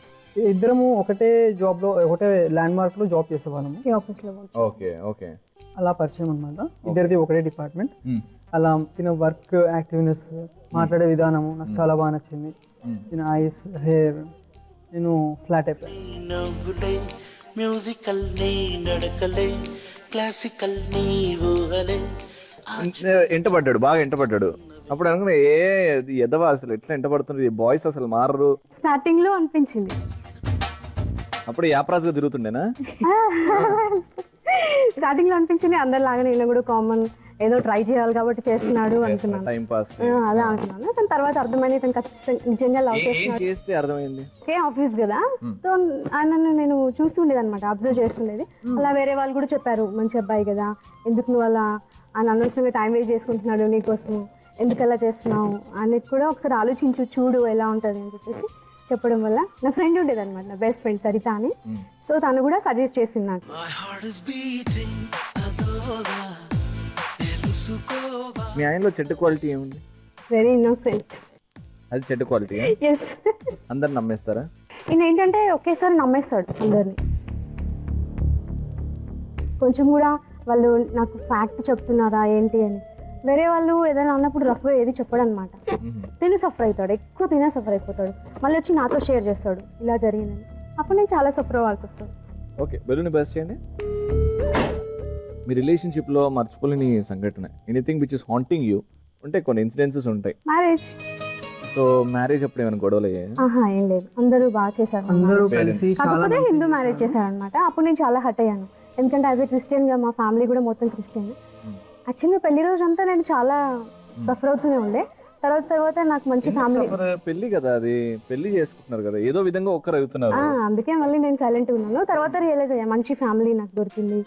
ఇద్దరము ఒకటే జాబ్ లో, ఒకటే ల్యాండ్ మార్క్ లో జాబ్ చేసేవాళ్ళము. ఓకే. అలా పరిచయం అనమాట. ఇద్దరిది ఒకటే డిపార్ట్మెంట్. అలా తిన వర్క్ యాక్టివ్నెస్, మాట్లాడే విధానము నాకు చాలా బాగా నచ్చింది. తిన ఐస్, హెయిర్, నేను ఫ్లాట్ అయిపోయాను. ఎంటపడ్డాడు, బాగా ఎంటపడ్డాడు. అప్పుడు అనుకున్నా, ఎదవా అసలు ఎట్లా ఎంటపడుతుంది, బాయ్స్ అసలు మారరు. స్టార్టింగ్ లో అనిపించింది. అప్పుడు యాప్రాజ్గా తిరుగుతుండేనా? స్టార్టింగ్ లో అనిపించింది అందరిలాగానే ఈయన కూడా కామన్ ఏదో ట్రై చేయాలి కాబట్టి చేస్తున్నాడు అనుకున్నాను. టైం పాస్ అదే అనుకున్నాను. కానీ తర్వాత అర్థమైంది ఇతను ఖచ్చితంగా నిజంగా లవ్ చేస్తున్నాడు. చేస్తే అర్థమైంది ఓకే ఆఫీస్ కదా, సో ఆయనను నేను చూస్తుండేది అనమాట, అబ్జర్వ్ చేస్తుండేది. అలా వేరే వాళ్ళు కూడా చెప్పారు, మంచి అబ్బాయి కదా, ఎందుకు నువ్వు అలా ఆయన అనవసరంగా టైం వేస్ట్ చేసుకుంటున్నాడు నీకోసం, ఎందుకు అలా చేస్తున్నావు అనేది కూడా ఒకసారి ఆలోచించు, చూడు ఎలా ఉంటుంది అని చెప్పేసి చెప్పడం వల్ల నా ఫ్రెండ్ ఉండేది అనమాట, నా బెస్ట్ ఫ్రెండ్ సరిత అని. సో తను కూడా సజెస్ట్ చేసింది నాకు. మీ ఆయనలో చెడ్డ క్వాలిటీ ఏముంది? Very innocent. అది చెడ్డ క్వాలిటీ? ఎస్. అందరు నమ్మేస్తారా? ఈయన ఏంటంటే ఒకేసారి నమ్మేస్తాడు అందరిని. కొంచెం కూడా వాళ్ళు నాకు ఫ్యాక్ట్ చెప్తున్నారా ఏంటి అని, వేరే వాళ్ళు ఏదైనా అన్నప్పుడు రఫ్గా ఏది చెప్పడు అనమాట. తిని సఫర్ అవుతాడు, ఎక్కువ తినే సఫర్ అయిపోతాడు, మళ్ళీ వచ్చి నాతో షేర్ చేస్తాడు ఇలా జరిగిందని. అప్పుడు నేను చాలా సఫర్ అవ్వాల్సి వస్తుంది. ఓకే, బెలూన్ బెస్ట్ చేయండి. మీ రిలేషన్షిప్లో మర్చిపోలేని సంఘటన, anything which is haunting you ఉంటే కొన్ని ఇన్సిడెన్సెస్ ఉంటాయి. మ్యారేజ్. సో మ్యారేజ్ అప్పుడు ఏమైనా గొడవలు అయ్యాయి? ఏం లేదు, అందరూ బాగా చేశారు. అందరూ కలిసి కాకపోతే హిందూ మ్యారేజ్ చేశారనమాట. అప్పుడు నేను చాలా హర్ట్ అయ్యాను, ఎందుకంటే యాజ్ ఎ క్రిస్టియన్గా మా ఫ్యామిలీ కూడా మొత్తం క్రిస్టియన్. యాక్చువల్గా పెళ్లి రోజు అంతా నేను చాలా సఫర్ అవుతూనే ఉండే. తర్వాత నాకు మంచి ఫ్యామిలీ. పెళ్లి కదా, అది పెళ్లి చేసుకుంటున్నారు కదా, ఏదో విధంగా ఒక్కరు అవుతున్నారు. అందుకే మళ్ళీ నేను సైలెంట్ ఉన్నాను. తర్వాత రియలైజ్ అయ్యా మంచి ఫ్యామిలీ నాకు దొరికింది.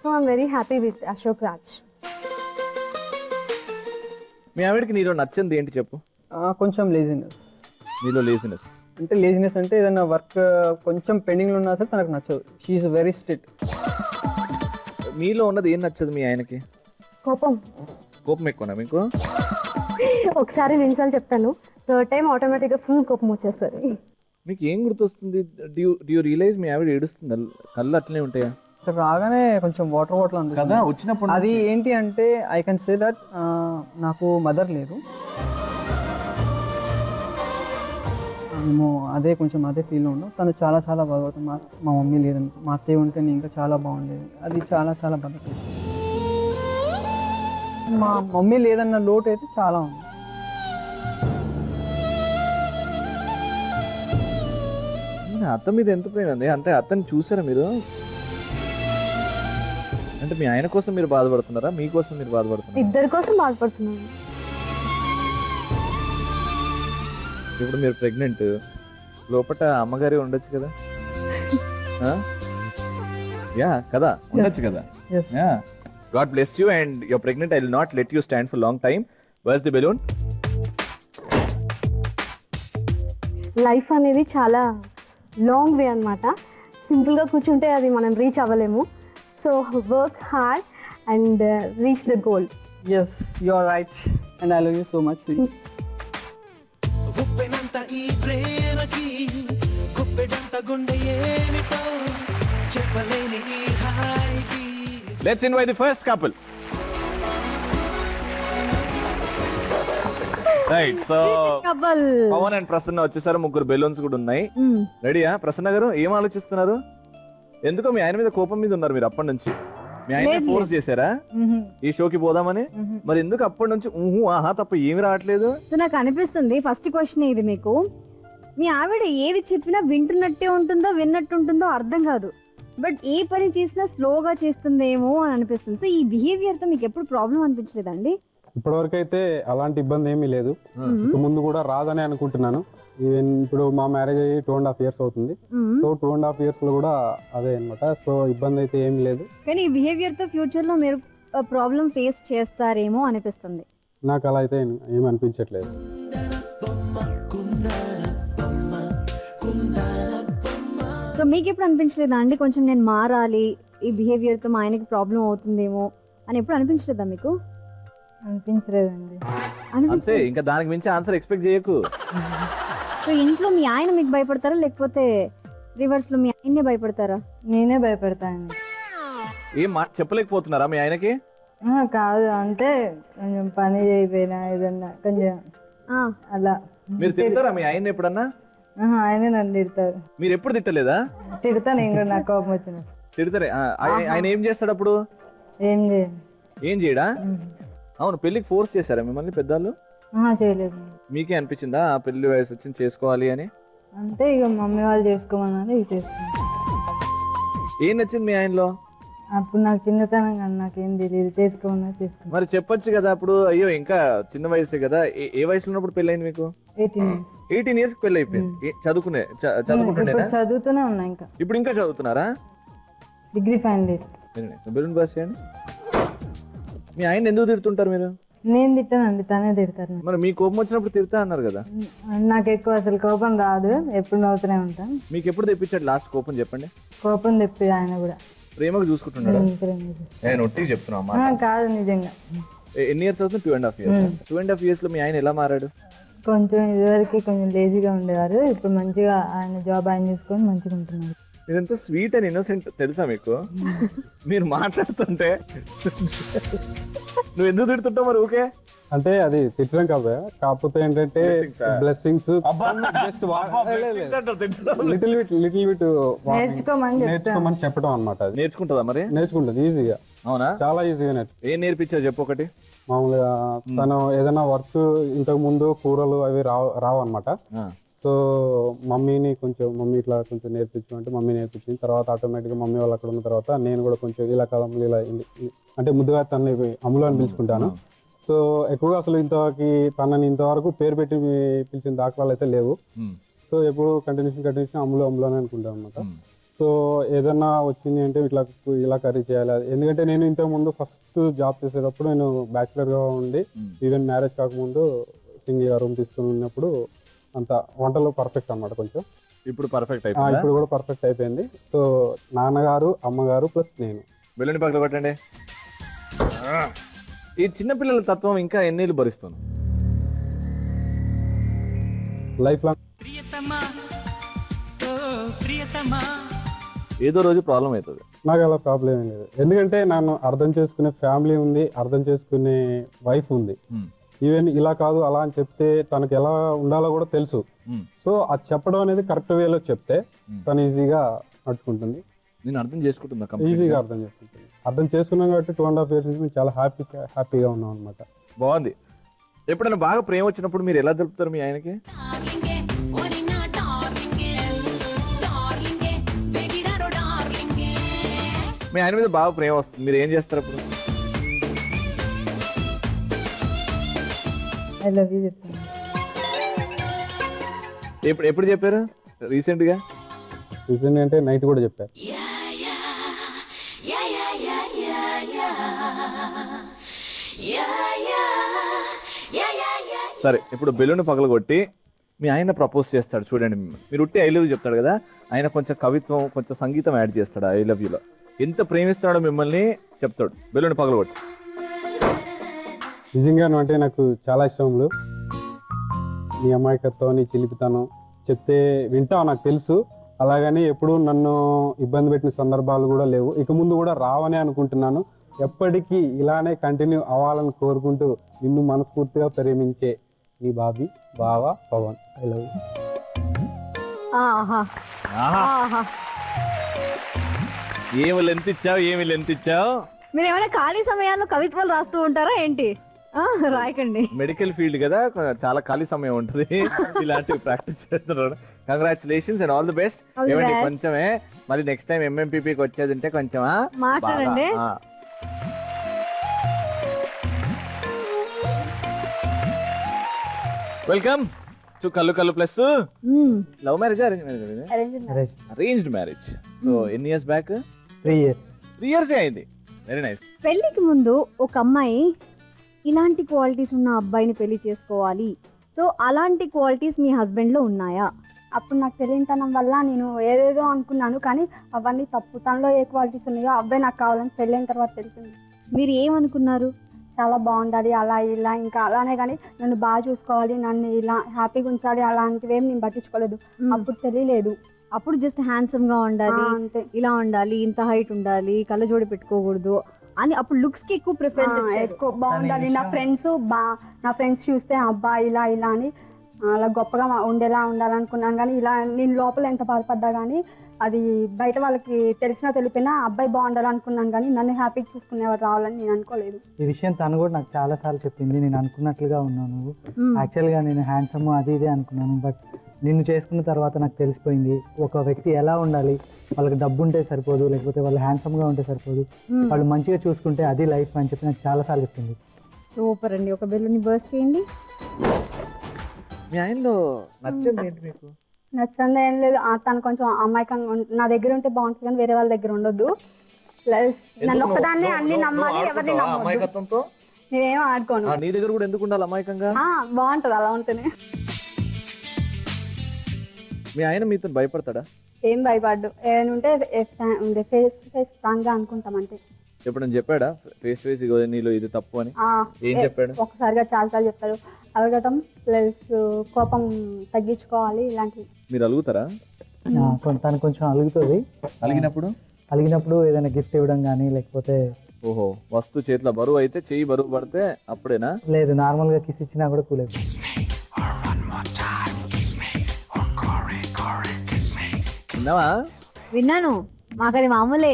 So I'm very happy with Ashok Raj. మీ ఆవిడకి నీలో నచ్చింది ఏంటి చెప్పు? కొంచెం లేజినెస్. నీలో లేజినెస్ అంటే లేజినెస్ అంటే ఏదైనా వర్క్ కొంచెం పెండింగ్లో ఉన్నా సరే తనకు నచ్చదు. She is very strict. మీలో ఉన్నది ఏం నచ్చదు మీ ఆయనకి? కోపం. కోపం ఎక్కువనా మీకు? ఒకసారి 2 సార్లు చెప్తాను, థర్డ్ టైం ఆటోమేటిక్గా ఫుల్ కోపం వచ్చేస్తుంది. మీకు ఏం గుర్తొస్తుంది? డ్యూ రియలైజ్ మీ ఆవిడ ఏడుస్తుంది? కళ్ళు అట్లనే ఉంటాయా? రాగానే కొంచెం వాటర్ అనిపిస్తుంది కదా వచ్చినప్పుడు. అది ఏంటి అంటే ఐ కెన్ సే దట్ నాకు మదర్ లేదు, మేము అదే కొంచెం అదే ఫీల్లో ఉన్నాం. తను చాలా చాలా బాధపడుతుంది. మా మమ్మీ లేదని, మా అత్తయ్య ఉంటే నేను ఇంకా చాలా బాగుండేది. అది చాలా చాలా బాధపడుతుంది. మా మమ్మీ లేదన్న లోటు అయితే చాలా ఉంది. అత్త మీద ఎంత ప్రేమ ఉంది అంటే అత్తని చూసారా మీరు? అంటే మీ ఆయన కోసం మీరు బాధపడుతున్నారా, మీకోసం మీరు బాధపడుతున్నారా? ఇద్దరి కోసం బాధపడుతున్నాను. ఇప్పుడు మీరు ప్రెగ్నెంట్, లోపల అమ్మగారి ఉండొచ్చు కదా? యా కదా, ఉండొచ్చు కదా? God bless you and you're pregnant. I will not let you stand for long time. Where's the balloon? Life అనేది చాలా లాంగ్ వే అనమాట. సింపుల్గా కూర్చుంటే అది మనం రీచ్ అవ్వలేము. So work hard and reach the goal. Yes, you are right and I love you so much. Let's invite the first couple. Right, so Pavan and Prasanna వచ్చేసారు. ముగ్గురు బెలూన్స్ కూడా ఉన్నాయి. రెడీయా? ప్రసన్న గారు ఏం ఆలోచిస్తున్నారు? ఎందుకో మీ ఆయన మీద కోపం మీద ఉన్నారు మీరు అప్పటి నుంచి. మీ ఆయన ఫోర్స్ చేశారా ఈ షోకి పోదామని? మరి ఎందుకు అప్పటి నుంచి ఆహా తప్ప ఏమి రావట్లేదు? నాకు అనిపిస్తుంది ఫస్ట్ క్వశ్చన్ ఇది మీకు, మీ ఆవిడ ఏది చెప్పినా వింటున్నట్టే ఉంటుందో విన్నట్టు ఉంటుందో అర్థం కాదు, బట్ ఏ పని చేసినా స్లోగా చేస్తుందేమో అని అనిపిస్తుంది. సో ఈ బిహేవియర్ తో మీకు ఎప్పుడు ప్రాబ్లం అనిపించలేదండి? ఇప్పటివరకు అయితే అలాంటి ఇబ్బంది ఏమీ లేదు. ముందు కూడా రాదని అనుకుంటున్నాను. ఈవెన్ ఇప్పుడు మా మ్యారేజ్ అయ్యి 2.5 years అవుతుంది. సో 2.5 years లో కూడా అదే అనమాట. సో ఇబ్బంది అయితే ఏమీ లేదు. కానీ ఈ బిహేవియర్ తో ఫ్యూచర్ లో మీరు ప్రాబ్లం ఫేస్ చేస్తారేమో అనిపిస్తుంది. నాకు అలా అయితే ఏమి అనిపించట్లేదు. సో మీకు ఎప్పుడు అనిపించలేదా అండి కొంచెం నేను మారాలి, ఈ బిహేవియర్ తో మా ఆయనకి ప్రాబ్లం అవుతుందేమో అని ఎప్పుడు అనిపించలేదా మీకు? అనిపించలేదండి. అంతే, ఇంకా దానికి మించి ఆన్సర్ ఎక్స్పెక్ట్ చేయకు. సో ఇంట్లో మీ ఆయన మీకు భయపడతారా లేకపోతే రివర్స్ లో మీ ఆయన్నే భయపడతారా? నేనే భయపడతాను. ఏం చెప్పలేకపోతున్నారా మీ ఆయనకి? కాదు, అంటే కొంచెం పని చేయకపోయినా ఏదన్నా కొంచెం అలా. మీరు తిడతారా మీ ఆయన ఎప్పుడన్నా? ఆయనే నన్ను తిడతారు. మీరు ఎప్పుడు తిట్టలేదా? తిడతా నేను కూడా, నాకు కోపం వచ్చిన తిడతారే. ఆయన ఏం చేస్తాడు అప్పుడు? ఏం చేయడా? అవును, పెళ్లికి ఫోర్స్ చేశారా మిమ్మల్ని పెద్దవాళ్ళు? చేయలేదు. మీకే అనిపించిందా ఆ పెళ్లి వయసు వచ్చింది చేసుకోవాలి అని? అంటే ఇక మమ్మీ వాళ్ళు చేసుకోమని చేసుకున్నాను. ఏం నచ్చింది మీ ఆయనలో? అప్పుడు నాకు చిన్నతనం కానీ నాకేం తెలియదు, చేసుకోమన్నా చేసుకో. మరి చెప్పొచ్చు కదా అప్పుడు, అయ్యో ఇంకా చిన్న వయసే కదా. ఏ వయసులో ఉన్నప్పుడు పెళ్ళైంది మీకు? 18 years పెళ్ళి అయిపోయింది. చదువుకుంటుండేనా? చదువుతూనే ఉన్నా ఇంకా. ఇప్పుడు ఇంకా చదువుతున్నారా? Degree final year. Balloon pass చేయండి. మీ ఆయన ఎందుకు తిడుతుంటారు మీరు? నేను తిట్టానండి, తనే తిడతారు. మరి మీ కోపం వచ్చినప్పుడు తిడతా అన్నారు కదా? నాకు ఎక్కువ అసలు కోపం రాదు, ఎప్పుడు నవ్వుతూనే ఉంటాను. మీకు ఎప్పుడు తెప్పించాడు లాస్ట్ కోపం చెప్పండి? కోపం తెప్పి ఆయన కూడా ప్రేమకు చూసుకుంటున్నాడు. నేను ఒట్టి చెప్తున్నా కాదు నిజంగా. ఎన్ని ఇయర్స్ అవుతుంది? 2.5 years. 2.5 years లో మీ ఆయన ఎలా మారాడు? కొంచెం ఇదివరకు కొంచెం లేజీగా ఉండేవారు, ఇప్పుడు మంచిగా ఆయన జాబ్ ఆయన చేసుకొని మంచిగా ఉంటున్నారు. ఇదంతా స్వీట్ అండ్ ఇన్నోసెంట్ తెలుసా మీకు? మీరు మాట్లాడుతుంటే నువ్వు ఎందుకు తిడుతుంటావు మరి? ఓకే అంటే అది తిట్టడం కాదు, కాకపోతే ఏంటంటే బ్లెస్సింగ్స్ లిటిల్ బిట్ నేర్చుకోమని చెప్పడం అనమాట. అది నేర్చుకుంటుందా మరి? నేర్చుకుంటుంది ఈజీగా. అవునా? చాలా ఈజీగా ఏం నేర్పించావు చెప్పు ఒకటి. మామూలుగా తను ఏదైనా వర్క్ ఇంతకు ముందు కూరలు అవి రావన్నమాట. సో మమ్మీని మమ్మీ ఇట్లా కొంచెం నేర్పించమంటే మమ్మీ నేర్పించింది. తర్వాత ఆటోమేటిక్గా మమ్మీ వాళ్ళు అక్కడ ఉన్న తర్వాత నేను కూడా కొంచెం ఇలా కదమ్మలు ఇలా అంటే ముద్దుగా తనని అమ్ములు అని పిలుచుకుంటాను. సో ఎక్కువగా అసలు తనని ఇంతవరకు పేరు పెట్టి పిలిచిన దాఖలాలు అయితే లేవు. సో ఎప్పుడు కంటిన్యూషన్ అమ్ములు అని అనుకుంటాను అనమాట. సో ఏదన్నా వచ్చింది అంటే ఇలా కర్రీ చేయాలి. ఎందుకంటే నేను ఇంతకు ముందు ఫస్ట్ జాబ్ చేసేటప్పుడు నేను బ్యాచిలర్గా ఉండి ఈవెన్ మ్యారేజ్ కాకముందు సింగిల్గా రూమ్ తీసుకుని ఉన్నప్పుడు అంత వంటలో పర్ఫెక్ట్ అన్నమాట. కొంచెం ఇప్పుడు పర్ఫెక్ట్ అయిపోయింది. ఇప్పుడు కూడా పర్ఫెక్ట్ అయిపోయింది. సో నాన్నగారు, అమ్మగారు ప్లస్ నేను. వెళ్ళండి పక్కన కొట్టండి. ఈ చిన్నపిల్లల తత్వం ఇంకా ఎన్నేళ్ళు భరిస్తుంది? Life long. ఏదో రోజు ప్రాబ్లం అవుతుంది. నాకు అలా ప్రాబ్లం ఏం లేదు, ఎందుకంటే నన్ను అర్థం చేసుకునే ఫ్యామిలీ ఉంది, అర్థం చేసుకునే వైఫ్ ఉంది. ఈవెన్ ఇలా కాదు అలా అని చెప్తే తనకి ఎలా ఉండాలో కూడా తెలుసు. సో అది చెప్పడం అనేది కరెక్ట్ వేలో చెప్తే తను ఈజీగా నడుచుకుంటుంది. నేను అర్థం చేసుకుంటున్నా, ఈజీగా అర్థం చేసుకుంటుంది. అర్థం చేసుకున్నాం కాబట్టి 2.5 years నుంచి చాలా హ్యాపీగా ఉన్నాం అనమాట. బాగుంది. ఎప్పుడైనా బాగా ప్రేమ వచ్చినప్పుడు మీరు ఎలా తెలుపుతారు మీ ఆయనకి? మీ ఆయన మీద బాగా ప్రేమ వస్తుంది, మీరు ఏం చేస్తారు అప్పుడు? ఐ లవ్ యూ చెప్తాను. ఎప్పుడు చెప్పారు? రీసెంట్ అంటే నైట్ కూడా చెప్పారు. సరే, ఇప్పుడు బెలూన్ పగలగొట్టి మీ ఆయన ప్రపోజ్ చేస్తాడు చూడండి. మీరు ఉట్టి ఐ లవ్ యూ చెప్తాడు కదా, ఆయన కొంచెం కవిత్వం కొంచెం సంగీతం యాడ్ చేస్తాడు ఐ లవ్ యూలో. ఎంత ప్రేమిస్తాడో మిమ్మల్ని చెప్తాడు. బెలూన్ పగలగొట్టి. నిజంగా అంటే నాకు చాలా ఇష్టంలు. నీ అమాయకత్వం, నీ చిలిపితనం చెప్తే వింటావు నాకు తెలుసు. అలాగని ఎప్పుడు నన్ను ఇబ్బంది పెట్టిన సందర్భాలు కూడా లేవు, ఇక ముందు కూడా రావని అనుకుంటున్నాను. ఎప్పటికీ ఇలానే కంటిన్యూ అవ్వాలని కోరుకుంటూ నిన్ను మనస్ఫూర్తిగా ప్రేమించే నీ బావ పవన్. I love you. ఏమి లెంత్ ఇచ్చావు? మీరు ఏమైనా ఖాళీ సమయాల్లో కవిత్వాలు రాస్తూ ఉంటారా ఏంటి? రాయకండి, మెడికల్ ఫీల్డ్ కదా, చాలా ఖాళీ సమయం ఉంటుంది, ఇలాంటివి ప్రాక్టీస్ చేస్తున్నారు. Congratulations and all the best. ఏమండి కొంచెమే మరి నెక్స్ట్ టైం ఎంఎంపీపీకి వచ్చేది ఉంటే కొంచెమా మాట్లాడండి. వెల్కమ్ టు కల్లు plus. Love marriage, arranged marriage. So ఎన్ని ఇయర్స్ బ్యాక్? 3 years. 3 years అయింది. Very nice. పెళ్లికి ముందు ఒక అమ్మాయి ఇలాంటి క్వాలిటీస్ ఉన్న అబ్బాయిని పెళ్లి చేసుకోవాలి, సో అలాంటి క్వాలిటీస్ మీ హస్బెండ్ లో ఉన్నాయా? అప్పుడు నాకు తెలియనితనం వల్ల నేను ఏదేదో అనుకున్నాను, కానీ అవన్నీ తప్పు. తనలో ఏ క్వాలిటీస్ ఉన్నాయో అబ్బాయి నాకు కావాలని పెళ్ళైన తర్వాత తెలిసింది. మీరు ఏమనుకున్నారు? చాలా బాగుండాలి అలా ఇలా, ఇంకా అలానే, కానీ నన్ను బాగా చూసుకోవాలి, నన్ను ఇలా హ్యాపీగా ఉంచాలి, అలాంటివేం నేను పట్టించుకోలేదు. అప్పుడు తెలియలేదు. అప్పుడు జస్ట్ హ్యాండ్సమ్ గా ఉండాలి, అంతే, ఇలా ఉండాలి, ఇంత హైట్ ఉండాలి, కళ్ళజోడి పెట్టుకోకూడదు అని అప్పుడు లుక్స్ కి ఎక్కువ ప్రిఫరెన్స్, ఎక్కువ బాగుండాలి. నా ఫ్రెండ్స్ చూస్తే అబ్బా ఇలా ఇలా అని అలా గొప్పగా ఉండేలా ఉండాలనుకున్నాను. కానీ ఇలా నేను లోపల ఎంత బాధపడ్డా కానీ అది బయట వాళ్ళకి తెలిసినా తెలిపినా అబ్బాయి బాగుండాలనుకున్నాను, కానీ నన్ను హ్యాపీగా చూసుకునేవారు రావాలని నేను అనుకోలేదు. ఈ విషయం తను కూడా నాకు చాలా సార్లు చెప్పింది. నేను అనుకున్నట్లుగా ఉన్నాను, యాక్చువల్గా నేను హ్యాండ్సమ్ అది ఇదే అనుకున్నాను, బట్ నిన్ను చేసుకున్న తర్వాత నాకు తెలిసిపోయింది ఒక వ్యక్తి ఎలా ఉండాలి, వాళ్ళకి డబ్బు ఉంటే సరిపోదు, లేకపోతే వాళ్ళు హ్యాండ్సమ్గా ఉంటే సరిపోదు, వాళ్ళు మంచిగా చూసుకుంటే అది లైఫ్ అని చెప్పి నాకు చాలాసార్లు చెప్పింది. సూపర్ అండి. ఒక బెలూన్ బర్స్ట్ చేయండి. మీ ఆయనలో నచ్చింది ఏంటి మీకు? నచ్చంది ఏం లేదు, తను కొంచెం అమాయకంగా నా దగ్గర ఉంటే బాగుంటుంది కానీ వేరే వాళ్ళ దగ్గర ఉండొద్దు. ప్లస్ నన్ను ఒక్కదాన్ని అన్ని నమ్మాలి, ఎవరిని అమాయకత్వంతో నేనేం ఆడుకోను. నీ దగ్గర కూడా ఎందుకు ఉండాలి అమాయకంగా? బాగుంటుంది అలా ఉంటేనే. మీ ఆయన మీతో భయపడతాడా? ఏం భయపడ్డు, ఏమంటే ఫేస్ టు ఫేస్ స్ట్రాంగ్ గా అనుకుంటాం అంటే. ఎప్పుడు చెప్పాడా ఫేస్ టు ఫేస్ నీలో ఇది తప్పు అని? ఏం చెప్పాడు? ఒకసారిగా చాలా సార్లు చెప్తాడు. అలగటం ప్లస్ కోపం తగ్గించుకోవాలి ఇలాంటివి. మీరు అలుగుతారా? తను కొంచెం అలుగుతుంది. అలిగినప్పుడు ఏదైనా గిఫ్ట్ ఇవ్వడం కానీ లేకపోతే ఓహో వస్తువు చేతిలో బరువు అయితే చెయ్యి బరువు పడితే అప్పుడేనా? లేదు, నార్మల్ గా కిస్ ఇచ్చినా కూడా కూల్ అయిపోయింది. విన్నాను. మాకు అది మామూలే,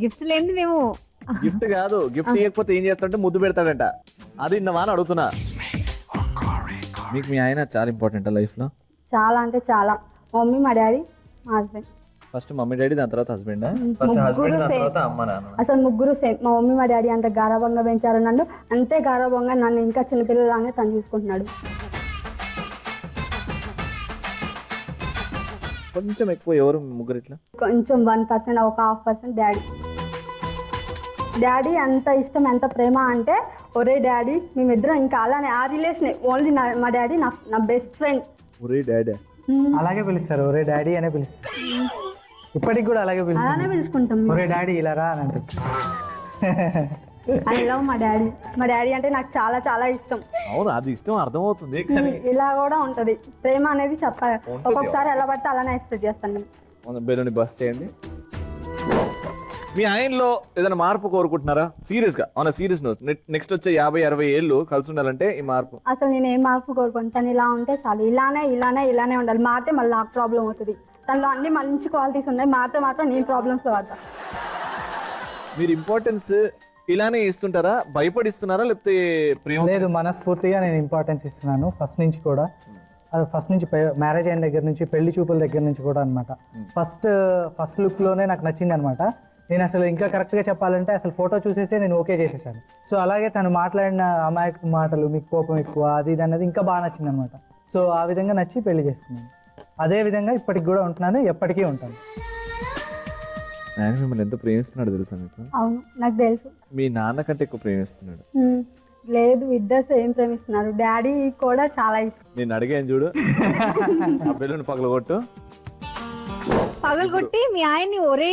గిఫ్ట్ లేని మేము. గిఫ్ట్ కాదు, గిఫ్ట్ ఇవ్వకపోతే ఏం చేస్తాడంటే ముద్దు పెడతాడంట. అది ఇన్నమా అని అడుగుతున్నా. మీకు మీ ఆయన చాలా ఇంపార్టెంట్ లైఫ్ లో? చాలా అంటే చాలా. మా మమ్మీ, మా డాడీ, మా హస్బెండ్. ఫస్ట్ మమ్మీ డాడీ, దాని తర్వాత హస్బెండ్. ఫస్ట్ హస్బెండ్, దాని తర్వాత అమ్మ నాన్న. అసలు ముగ్గురు సేమ్. మా మమ్మీ మా డాడీ అంత గారాబంగా పెంచారు నన్ను, అంతే గారాబంగా నన్ను ఇంకా చిన్నపిల్లలానే తను చూసుకుంటున్నాడు. కొంచెం ఎక్కువ ఎవరు ముగ్గురు ఇట్లా? కొంచెం 1%, ఒక 1/2% డాడీ. డాడీ ఎంత ఇష్టం, ఎంత ప్రేమ అంటే ఒరే డాడీ మేమిద్దరం ఇంకా అలానే ఆ రిలేషన్. ఓన్లీ మా డాడీ నా బెస్ట్ ఫ్రెండ్. ఒరే డాడీ అలాగే పిలుస్తారు, ఒరే డాడీ అనే పిలుస్తారు. ఇప్పటికి కూడా అలాగే పిలుచుకుంటాం. ఒరే డాడీ ఇలా రా అని అంటే. ఐ లవ్ మా డాడీ. మా డాడీ అంటే నాకు చాలా చాలా ఇష్టం. అవును, అది ఇష్టం అర్థమవుతుంది. ఇలా కూడా ఉంటది ప్రేమ అనేది చెప్పాలి. ఒక్కొక్కసారి ఎలా పడితే అలానే ఎక్స్ప్రెస్ చేస్తాను. బెలూని బస్ చేయండి. మీ ఆయనలో ఏదైనా మార్పు కోరుకుంటున్నారా? సీరియస్ గా, ఆన్ సీరియస్ నోట్. నెక్స్ట్ వచ్చే 50-60 ఏళ్ళు కలిసి ఉండాలంటే ఈ మార్పు? అసలు నేను ఏం మార్పు కోరుకుంటాను, ఇలా ఉంటే చాలు. ఇలానే ఉండాలి. మారితే మళ్ళీ నాకు ప్రాబ్లం అవుతుంది. తనలో అన్ని మంచి క్వాలిటీస్ ఉన్నాయి, మారితే మాత్రం నేను ప్రాబ్లమ్స్ పడతా. మీరు ఇంపార్టెన్స్ ఇలానే ఇస్తుంటారా, భయపడిస్తున్నారా, లేకపోతే ప్రేమ? లేదు, మనస్ఫూర్తిగా నేను ఇంపార్టెన్స్ ఇస్తున్నాను ఫస్ట్ నుంచి కూడా. అది ఫస్ట్ నుంచి మ్యారేజ్ అయిన దగ్గర నుంచి, పెళ్లి చూపుల దగ్గర నుంచి కూడా అనమాట. ఫస్ట్ లుక్లోనే నాకు నచ్చింది అనమాట. నేను అసలు ఇంకా కరెక్ట్గా చెప్పాలంటే అసలు ఫోటో చూసేసే నేను ఓకే చేసేసాను. సో అలాగే తను మాట్లాడిన అమాయక మాటలు, మీకు కోపం ఎక్కువ, అది ఇది అన్నది ఇంకా బాగా నచ్చింది అనమాట. సో ఆ విధంగా నచ్చి పెళ్లి చేసుకున్నాను. అదే విధంగా ఇప్పటికి కూడా ఉంటున్నాను, ఎప్పటికీ ఉంటాను. ఆయన మిమ్మల్ని ఎంత ప్రేమిస్తున్నాడు తెలుసా మీకు? అవును, నాకు తెలుసు. మీ నాన్న కంటే ఎక్కువ ప్రేమిస్తున్నాడు. లేదు, ఇద్దరు సేమ్ ప్రేమిస్తున్నారు. డాడీ కూడా చాలా ఇష్టం. నేను అడిగాను చూడు, ఆ బెలూన్ పగలగొట్టు. పగలగొట్టి మీ ఆయన్ని ఒరే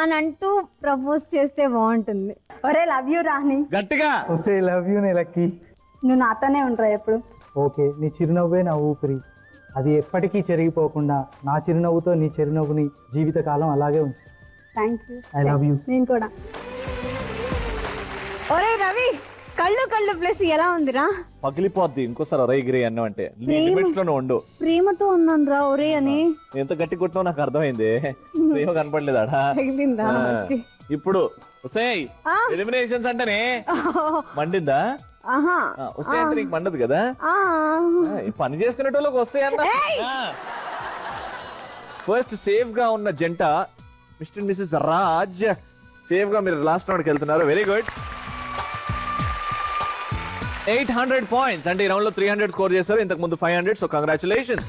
అని అంటూ ప్రపోజ్ చేస్తే బాగుంటుంది. ఒరే లవ్ యూ రాని గట్టిగా వస్తే లవ్ యూ నే లక్కీ. నువ్వు నాతోనే ఉంటావు ఎప్పుడు. ఓకే, నీ చిరునవ్వే నా ఊపిరి, అది ఎప్పటికీ చెరిగిపోకుండా నా చిరునవ్వుతో నీ చిరునవ్వుని జీవితకాలం అలాగే ఉంచు. Thank you. I love you. నేను కూడా. ఒరే రవి, కళ్ళు ప్లేస్ ఎలా ఉందిరా? పగిలిపోద్ది ఇంకోసారి ఒరే గిరి అన్నం అంటే. లిమిట్స్ లోనే ఉండు. ప్రేమతో ఉన్నానురా ఒరే అని. ఎంత గట్టి కొట్టినావు నాకు అర్థమైంది. ప్రేమ కనపడలేదా? ఇప్పుడు ఎలిమినేషన్స్ అంటేనే మండిందా? వస్తే అంటే నీకు మండదు కదా. పని చేసుకునేటోళ్ళకి వస్తాయి అన్న. ఫస్ట్ సేఫ్ గా ఉన్న జంట mister and Mrs Raj. Safe గా మీరు లాస్ట్ రౌండ్కి వెళ్తున్నారు. Very good. 800 పాయింట్స్ అంటే ఈ రౌండ్ లో 300 స్కోర్ చేశారు, ఇంతకు ముందు 500. So congratulations.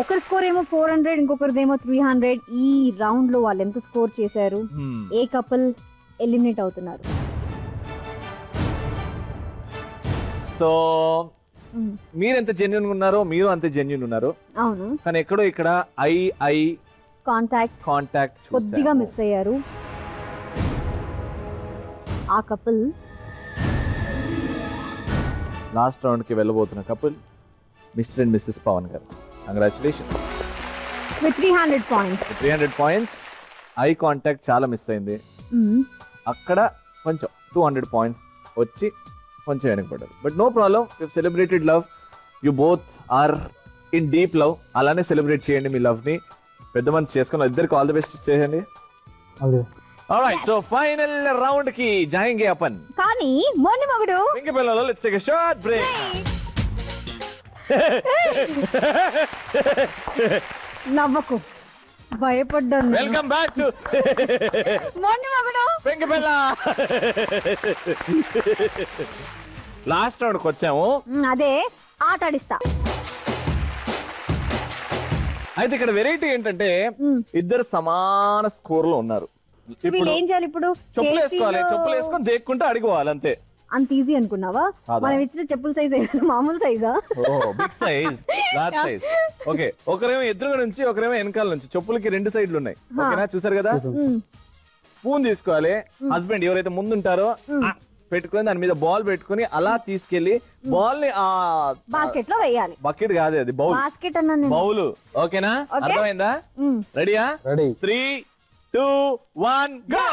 ఒకరి స్కోర్ ఏమో 400, ఇంకొకరిదేమో 300. ఈ రౌండ్ లో వాళ్ళు ఎంత స్కోర్ చేశారు, ఏ కపుల్ ఎలిమినేట్ అవుతున్నారు? సో మీరు ఎంత జెన్యూన్ ఉన్నారో మీరు అంతే జెన్యూన్ ఉన్నారు. అవును, కానీ ఎక్కడో ఇక్కడ ఐ కాంటాక్ట్ కొద్దిగా మిస్ అయ్యారు. ఆ కపుల్ లాస్ట్ రౌండ్ కి వెళ్ళబోతున్న couple mister and missus Pawan గారు. Congratulations. 300 points. 300 points. Eye contact చాలా మిస్ అయింది. అక్కడ కొంచెం 200 పాయింట్స్ వచ్చి కొంచెం వెనకబడ్డారు. But no problem, you celebrated love. You both are in deep love. అలానే సెలబ్రేట్ చేయండి మీ లవ్ ని. పెద్ద మనసు చేసుకుని ఇద్దరికి ఆల్ ది బెస్ట్ చేయండి. Alright, so final round ki jayenge apan. Kani monni mogudu Pinky Pillallo, let's take a short break. నవ్వకు, భయపడ్డాను. Welcome back to Penkipilla. Last రౌండ్కి వచ్చాము. అదే ఆట ఆడిస్తా. అయితే ఇక్కడ వెరైటీ ఏంటంటే ఇద్దరు సమాన స్కోర్ లో ఉన్నారు. వీళ్ళు ఏం చేయాలి ఇప్పుడు? చెప్పులు వేసుకోవాలి, చెప్పులు వేసుకొని దేక్కుంటూ అడిగోవాలి అంతే. అంత ఈజీ అనుకున్నావా? మనం ఇచ్చిన చెప్పుల సైజ్ మామూలు సైజా? Big size, large size. Okay, ఒకరేమో ఎదురుగా నుంచి, ఒకరేమో వెనకాల నుంచి. చెప్పులకి 2 సైడ్లు ఉన్నాయి. ఓకేనా, చూసారు కదా? స్పూన్ తీసుకోవాలి. హస్బెండ్ ఎవరైతే ముందుంటారో పెట్టుకుని దాని మీద బాల్ పెట్టుకుని అలా తీసుకెళ్లి బాల్ ని ఆ బాస్కెట్ లో వేయాలి. బకెట్ కాదు, అది బౌల్. బాస్కెట్ అన్నా బౌల్. ఓకేనా, అర్థమైందా? రెడీయా? రెడీ. 3, 2, 1 గో.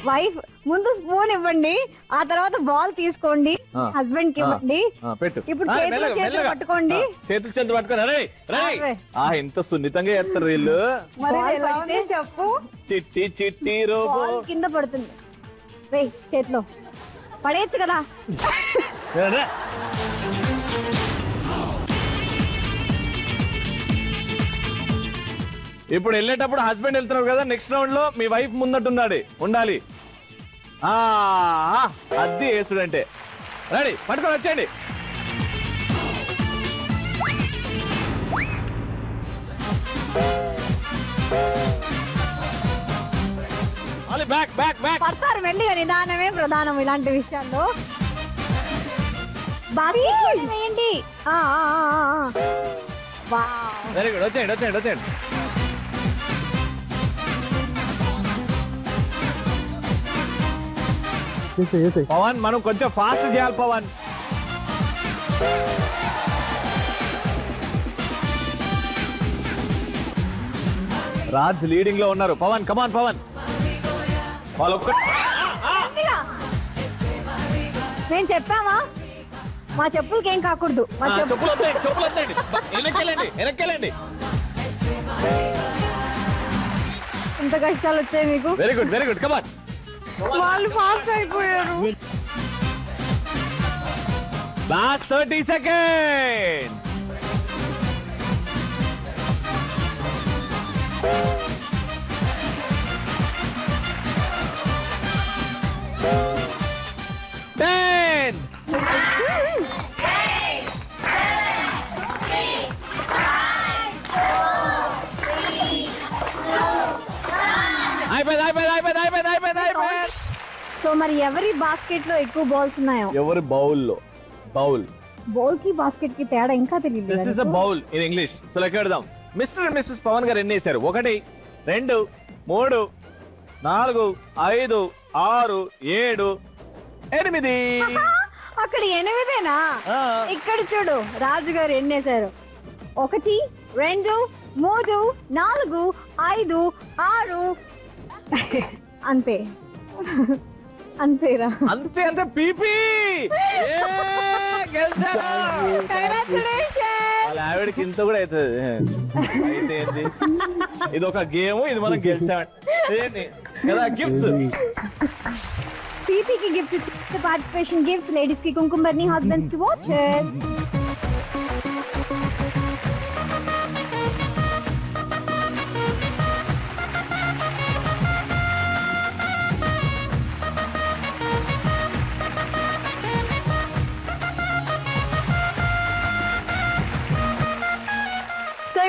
వైఫ్ ముందు స్పూన్ ఇవ్వండి, ఆ తర్వాత బాల్ తీసుకోండి, హస్బెండ్ కి ఇవ్వండి. ఇప్పుడు చేతులు పట్టుకోండి. చేతులు పట్టుకోండి. ఎంత సున్నితంగా చేస్తారు వీళ్ళు. చెప్పు. చిట్టి చిట్టి రోబో కింద పడుతుంది. చేతిలో పడేయచ్చు కదా. ఇప్పుడు వెళ్ళేటప్పుడు హస్బెండ్ వెళ్తున్నారు కదా, నెక్స్ట్ రౌండ్ లో మీ వైఫ్ ముందట్టున్నాడు ఉండాలి. అది వేసుడంటే. రెడీ, పట్టుకొని వచ్చేయండి. Back back back. పడతారు మెల్లిగా, నిదానమే ప్రధానం ఇలాంటి విషయాల్లో. బాగా వేయండి. వెరీ గుడ్, వచ్చేయండి వచ్చేయండి వచ్చేయండి. పవన్, మనం కొంచెం ఫాస్ట్ చేయాలి పవన్. రాజ్ లీడింగ్ లో ఉన్నారు. పవన్ కమాన్ పవన్. వాళ్ళు నేను చెప్పామా మా చెప్పులకి ఏం కాకూడదు. చెప్పులు వద్దండి. వెనక్కెళ్ళండి వెనక్కెళ్ళండి. ఇంత కష్టాలు వచ్చాయి మీకు. వెరీ గుడ్ వెరీ గుడ్, కమాన్. వాళ్ళు ఫాస్ట్ అయిపోయారు. Last 30 seconds. సో మరి ఎవరి బాస్కెట్ లో ఎక్కువ బాల్స్ ఉన్నాయో? ఎవరి బౌల్ లో? బౌల్ కి బాస్కెట్ కి తేడా ఇంకా తెలియదు. This is a bowl in English. So లెక్కెడదాం. మిస్టర్ అండ్ మిస్సెస్ పవన్ గారు ఎన్ని వేశారు? 1, 2, 3, 4, 5, 6, 7, 8. అక్కడ 8ఏనా? ఇక్కడ చూడు, రాజు గారు ఎన్ని వేశారు? 1, 2, 3, 4, 5, 6. అంతే అంతేరా? అంతే అంతే. పీపీ ఆవిడకి ఇంత కూడా అవుతుంది. అయితే ఏంటి, ఇది ఒక గేమ్, ఇది మనం గెలిచామండి కదా. గిఫ్ట్స్, పీపీకి గిఫ్ట్స్, పార్టిసిపేషన్ గిఫ్ట్స్, లేడీస్ కి కుంకుమ బర్నీ, హస్బెండ్స్ కి వాచెస్.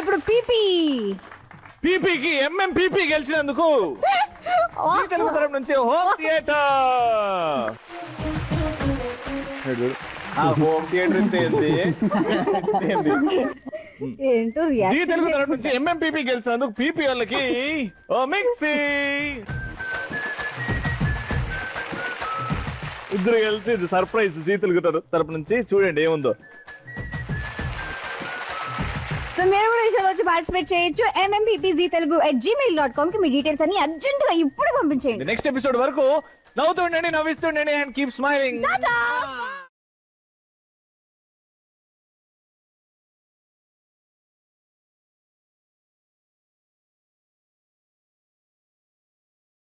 ఇప్పుడు పీపీకి ఎంఎంపీపీ గెలిచినందుకు తెలుగు తరపు నుంచి హోమ్ థియేటర్. హోమ్ థియేటర్ ఏంటో తెలుగు తరపు నుంచి ఎంఎంపీపీ గెలిచినందుకు పీపీ వాళ్ళకి ఓ మిక్సీ. ఇద్దరు కలిసి సర్ప్రైజ్ జీ తెలుగు తరపు నుంచి. చూడండి ఏముందో. సో మీరు కూడా విషయాలు వచ్చి పార్టిసిపేట్ చేయొచ్చు. mmpbztelugu@gmail.com కి మీ డీటెయిల్స్ అన్ని అర్జెంట్ గా ఇప్పుడు పంపించేయండి. నెక్స్ట్ ఎపిసోడ్ వరకు నవ్వుతుండండి, నవ్విస్తుండండి, అండ్ కీప్ స్మైలింగ్.